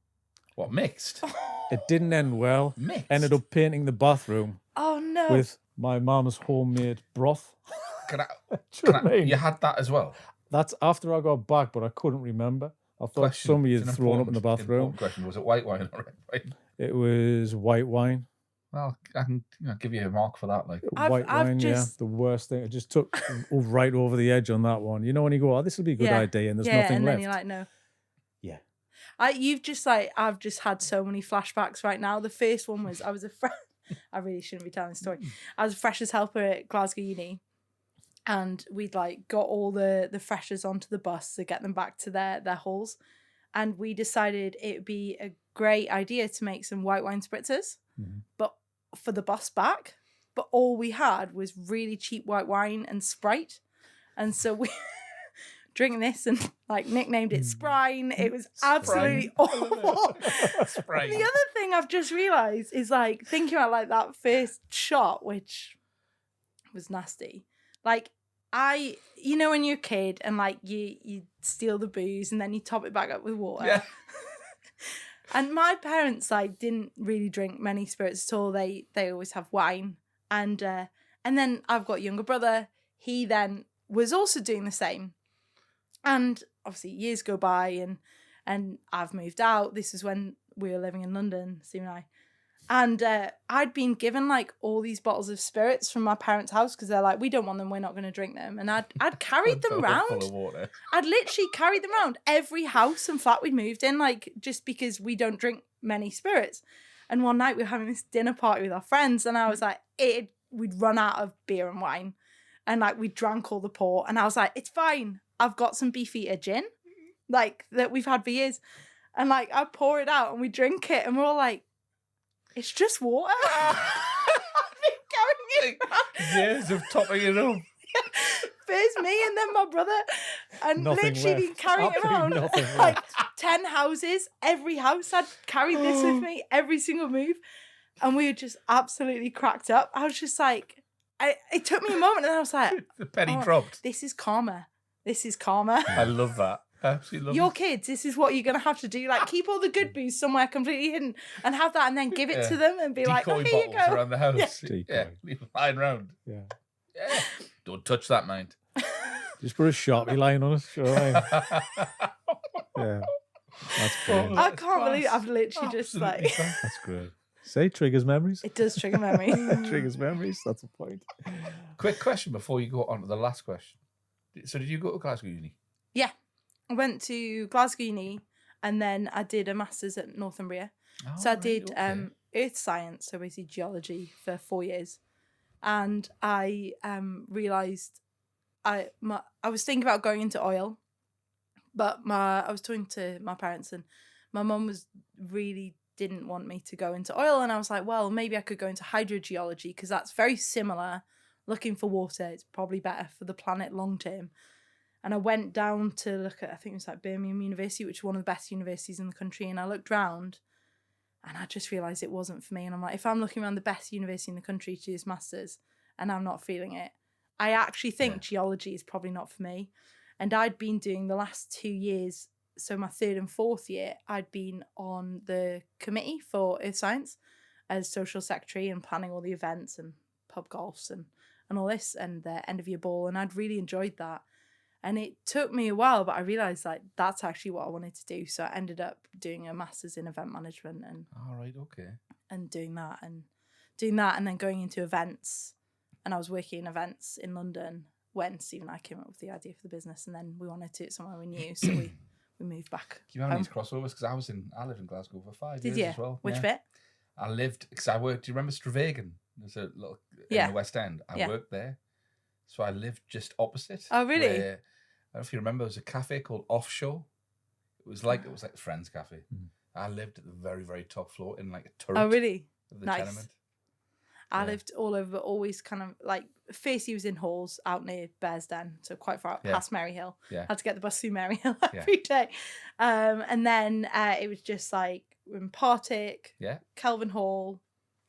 What, mixed? It didn't end well. Mixed? Ended up painting the bathroom. Oh no! With my mum's homemade broth. You had that as well? That's after I got back, but I couldn't remember. I thought somebody had thrown up in the bathroom. Question: was it white wine or red wine? It was white wine. Well, I can give you a mark for that. Like white wine, the worst thing. It just took right over the edge on that one. You know when you go, this will be a good idea, and there's nothing left. And then you're like, no. Yeah. I've just had so many flashbacks right now. The first one was I really shouldn't be telling the story. I was a freshers helper at Glasgow Uni, and we'd got all the freshers onto the bus to get them back to their halls, and we decided it would be a great idea to make some white wine spritzers, but for the bus back. But all we had was really cheap white wine and Sprite, and so we drinking this and nicknamed it Sprine. It was absolutely awful. Sprine. The other thing I've just realised is thinking about that first shot, which was nasty. When you're a kid and you steal the booze and then you top it back up with water. Yeah. And my parents didn't really drink many spirits at all. They always have wine. And then I've got a younger brother. He then was also doing the same. And obviously years go by and I've moved out. This is when we were living in London, Steve and I. And I'd been given all these bottles of spirits from my parents' house because they're like, we don't want them, we're not going to drink them. And I'd carried them round. I'd literally carried them around every house and flat we'd moved in, just because we don't drink many spirits. And one night we were having this dinner party with our friends, and I was like, we'd run out of beer and wine. And we drank all the port, and I was like, it's fine. I've got some Beefeater gin, that we've had for years. And I pour it out and we drink it, and we're all like, it's just water. I've been carrying it. Years of topping it up. First me and then my brother. And nothing literally left. been carrying it around. 10 houses. Every house had carried this with me, every single move. And we were just absolutely cracked up. I was just it took me a moment, and then I was like, the penny dropped. This is karma. This is karma. I love that. I absolutely love Your kids, this is what you're going to have to do. Keep all the good booze somewhere completely hidden and have that, and then give it to them and be Decoy here you bottles go. around the house. Yeah. Leave it lying around. Yeah. Don't touch that, mind. Just put a Sharpie line on it. Sure. Yeah. That's great. I can't believe I've literally just That's great. Say triggers memories. It does trigger memories. Triggers memories. That's the point. Quick question before you go on to the last question. So did you go to Glasgow Uni? Yeah. I went to Glasgow Uni, and then I did a master's at Northumbria. So I did earth science, so basically geology, for 4 years. And I realised I was thinking about going into oil, but I was talking to my parents, and my mum really didn't want me to go into oil, and I was like, well, maybe I could go into hydrogeology because that's very similar. Looking for water, it's probably better for the planet long term. And I went down to look at, I think it was like Birmingham University, which is one of the best universities in the country. And I looked round and I just realised it wasn't for me. And I'm like, if I'm looking around the best university in the country to do this master's and I'm not feeling it, I actually think geology is probably not for me. And I'd been doing the last 2 years, so my 3rd and 4th year, I'd been on the committee for Earth Science as social secretary and planning all the events and pub golfs and all this and the end of year ball. And I'd really enjoyed that. And it took me a while, but I realised like that's actually what I wanted to do. So I ended up doing a master's in event management and and doing that and then going into events. And I was working in events in London when Steve and I came up with the idea for the business, and then we wanted to do it somewhere we knew, so we moved back. You have these crossovers because I lived in Glasgow for 5 years as well. Which bit? I lived because I worked. Do you remember Stravagan? There's a little in the West End. I worked there, so I lived just opposite. Oh, really? I don't know if you remember. There was a cafe called Offshore. It was like the Friends Cafe. I lived at the very, very top floor in like a turret. Oh, really? Of the Nice. tenement. I lived all over, always kind of like, first he was in halls out near Bearsden, so quite far up past Maryhill. Yeah. Had to get the bus through Maryhill every day. And then it was just like in Partick, Kelvin Hall.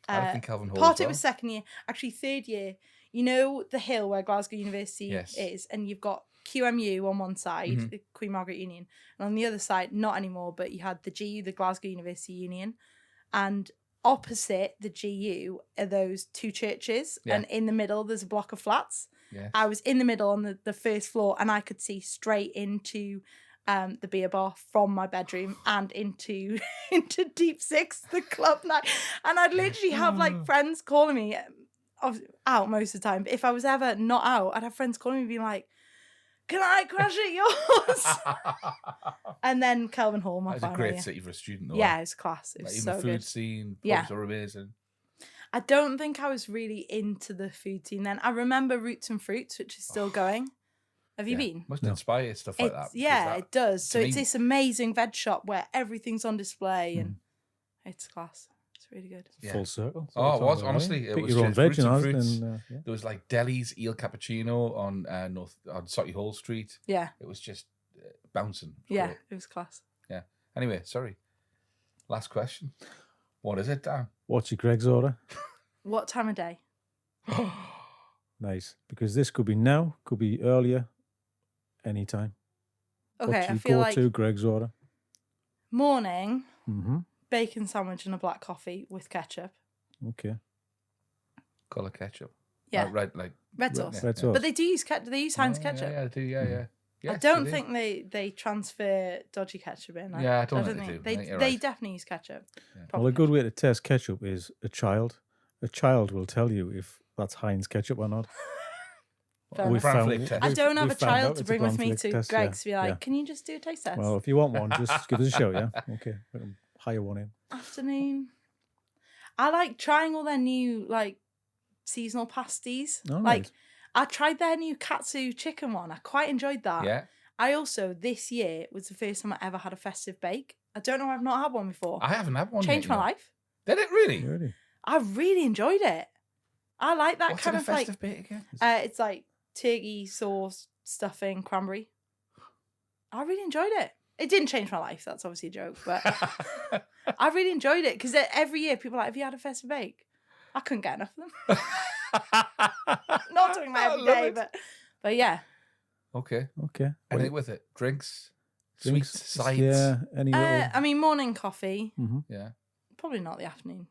I don't think Kelvin Hall. Partick was 2nd year. Actually, 3rd year, you know the hill where Glasgow University is, and you've got QMU on one side, the Queen Margaret Union, and on the other side, not anymore, but you had the GU, the Glasgow University Union, and opposite the GU are those 2 churches, and in the middle there's a block of flats. I was in the middle on the first floor, and I could see straight into the beer bar from my bedroom and into Deep Six, the club night. And I'd literally have like friends calling me out most of the time, but if I was ever not out, I'd have friends calling me being like, can I crash at yours? And then Kelvin Hall, my final year. It's a great city for a student, though. Yeah, it's class. It was like, so even the food scene, pubs are amazing. I don't think I was really into the food scene then. I remember Roots and Fruits, which is still going. Have you been? Must inspire stuff like that. Yeah, it does. So it's this amazing veg shop where everything's on display and it's class. It's really good. Full circle. Oh, it was, honestly. It was your own veg and fruits. There was like Deli's Eel Cappuccino on Sotty Hall Street. Yeah. It was just bouncing. It was class. Yeah. Anyway, sorry. Last question. What is it, Dan? What's your Greg's order? What time of day? Nice. Because this could be now, could be earlier, anytime. Okay, What's your I feel like go-to Greg's order? Morning, bacon sandwich and a black coffee with ketchup. Okay. Colour ketchup. Yeah. Red, like red sauce. Red sauce. But they do use ketchup. They use Heinz ketchup. Yeah, they do. Yeah. Yes, I don't think they transfer dodgy ketchup in. I don't think they do. They definitely use ketchup. Yeah. Well, a good way to test ketchup is a child. A child will tell you if that's Heinz ketchup or not. I don't have a child to bring with me to Greg's to be like, can you just do a taste test? Well, if you want one, just give us a shout, yeah? Okay, we can hire one in. Afternoon. I like trying all their new, like, seasonal pasties. Oh, like, nice. I tried their new katsu chicken one. I quite enjoyed that. Yeah. I also, this year, was the first time I ever had a festive bake. I don't know, I've not had one before. I haven't had one Changed my life. Did it really? I really enjoyed it. I like that. What's kind of festive like bake again? It's like turkey sauce, stuffing, cranberry. I really enjoyed it. It didn't change my life. That's obviously a joke, but I really enjoyed it because every year people are like, have you had a festive bake? I couldn't get enough of them. Not doing that every day, but yeah. Okay. Anything with it? Drinks, sweets, sides. Yeah. I mean, morning coffee. Mm-hmm. Yeah. Probably not the afternoon.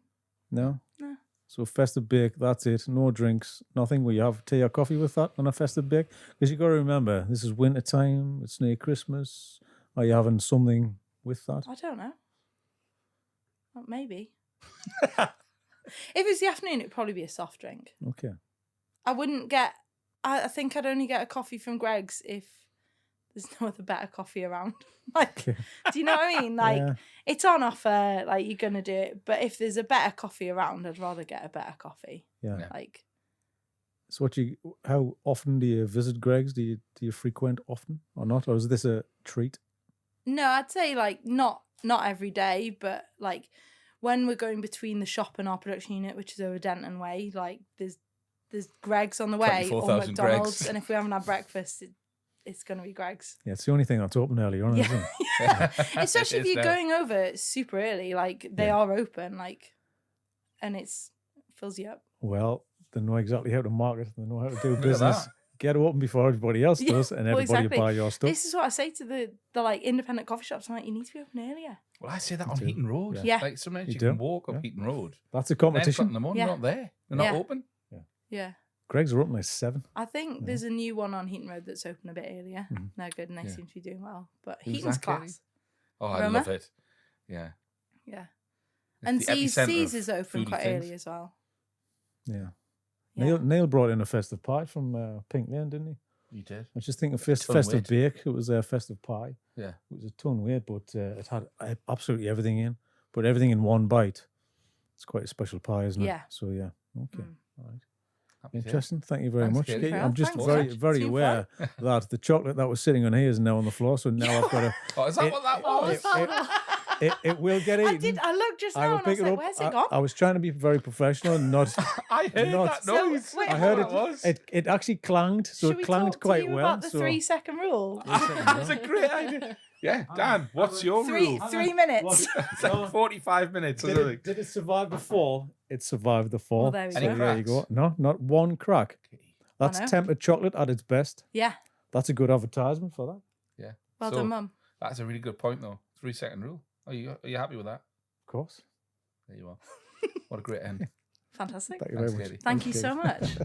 No. No. So festive bake, that's it. No drinks, nothing. Will you have tea or coffee with that on a festive bake? Because you got to remember, this is winter time. It's near Christmas. Are you having something with that? I don't know. Well, maybe. If it's the afternoon, it'd probably be a soft drink. Okay. I wouldn't get. I think I'd only get a coffee from Greg's if there's no other better coffee around. Like, do you know what I mean? Like, it's on offer. Like, you're gonna do it. But if there's a better coffee around, I'd rather get a better coffee. Yeah. Like. So how often do you visit Greg's? Do you frequent often or not? Or is this a treat? No, I'd say like not every day, but like when we're going between the shop and our production unit, which is over Denton Way, like there's Greg's on the way or McDonald's, and if we haven't had breakfast, it's going to be Greg's. Yeah, it's the only thing that's open early on, isn't it? Especially if you're going over super early, like they are open, like, and it's fills you up. Well, they know exactly how to market. They know how to do business. Get open before everybody else does, and everybody will buy your stuff. This is what I say to the like independent coffee shops. I'm like, you need to be open earlier. Well, I say that on Heaton Road. Yeah. Like sometimes you can walk up Heaton Road. That's a competition. In the morning, not there. They're not open. Yeah. Greg's are open at 7. I think there's a new one on Heaton Road that's open a bit earlier. They're good and they seem to be doing well. But Heaton's class. Oh, I love it. Yeah. Yeah. And C's is open quite early as well. Yeah. Neil brought in a festive pie from Pink Lane, didn't he? You did. I was just thinking festive bake. It was a festive pie. Yeah. It was a ton weight, but it had absolutely everything in. But everything in one bite. It's quite a special pie, isn't it? Yeah. So, yeah. Okay. All right. Happy Interesting. Thank you very much, Katie. I'm just Thanks. very aware that the chocolate that was sitting on here is now on the floor. So now I've got to... Oh, is that what that was? It will get eaten. I looked just now and I was like, where's it gone? I was trying to be very professional and not... I heard that noise. Wait, I heard it actually clanged, so it clanged quite well. About the 3-second rule? That's a great idea. Yeah, Dan, what's your rule? 3 minutes. It's like 45 minutes or something. Did it survive the fall? It survived the fall. Well, there we go. There you go. No, not one crack. That's tempered chocolate at its best. Yeah. That's a good advertisement for that. Yeah. Well done, Mum. That's a really good point, though. 3-second rule. Are you happy with that? Of course. There you are. What a great end. Fantastic. Thank you very much. Thank you so much.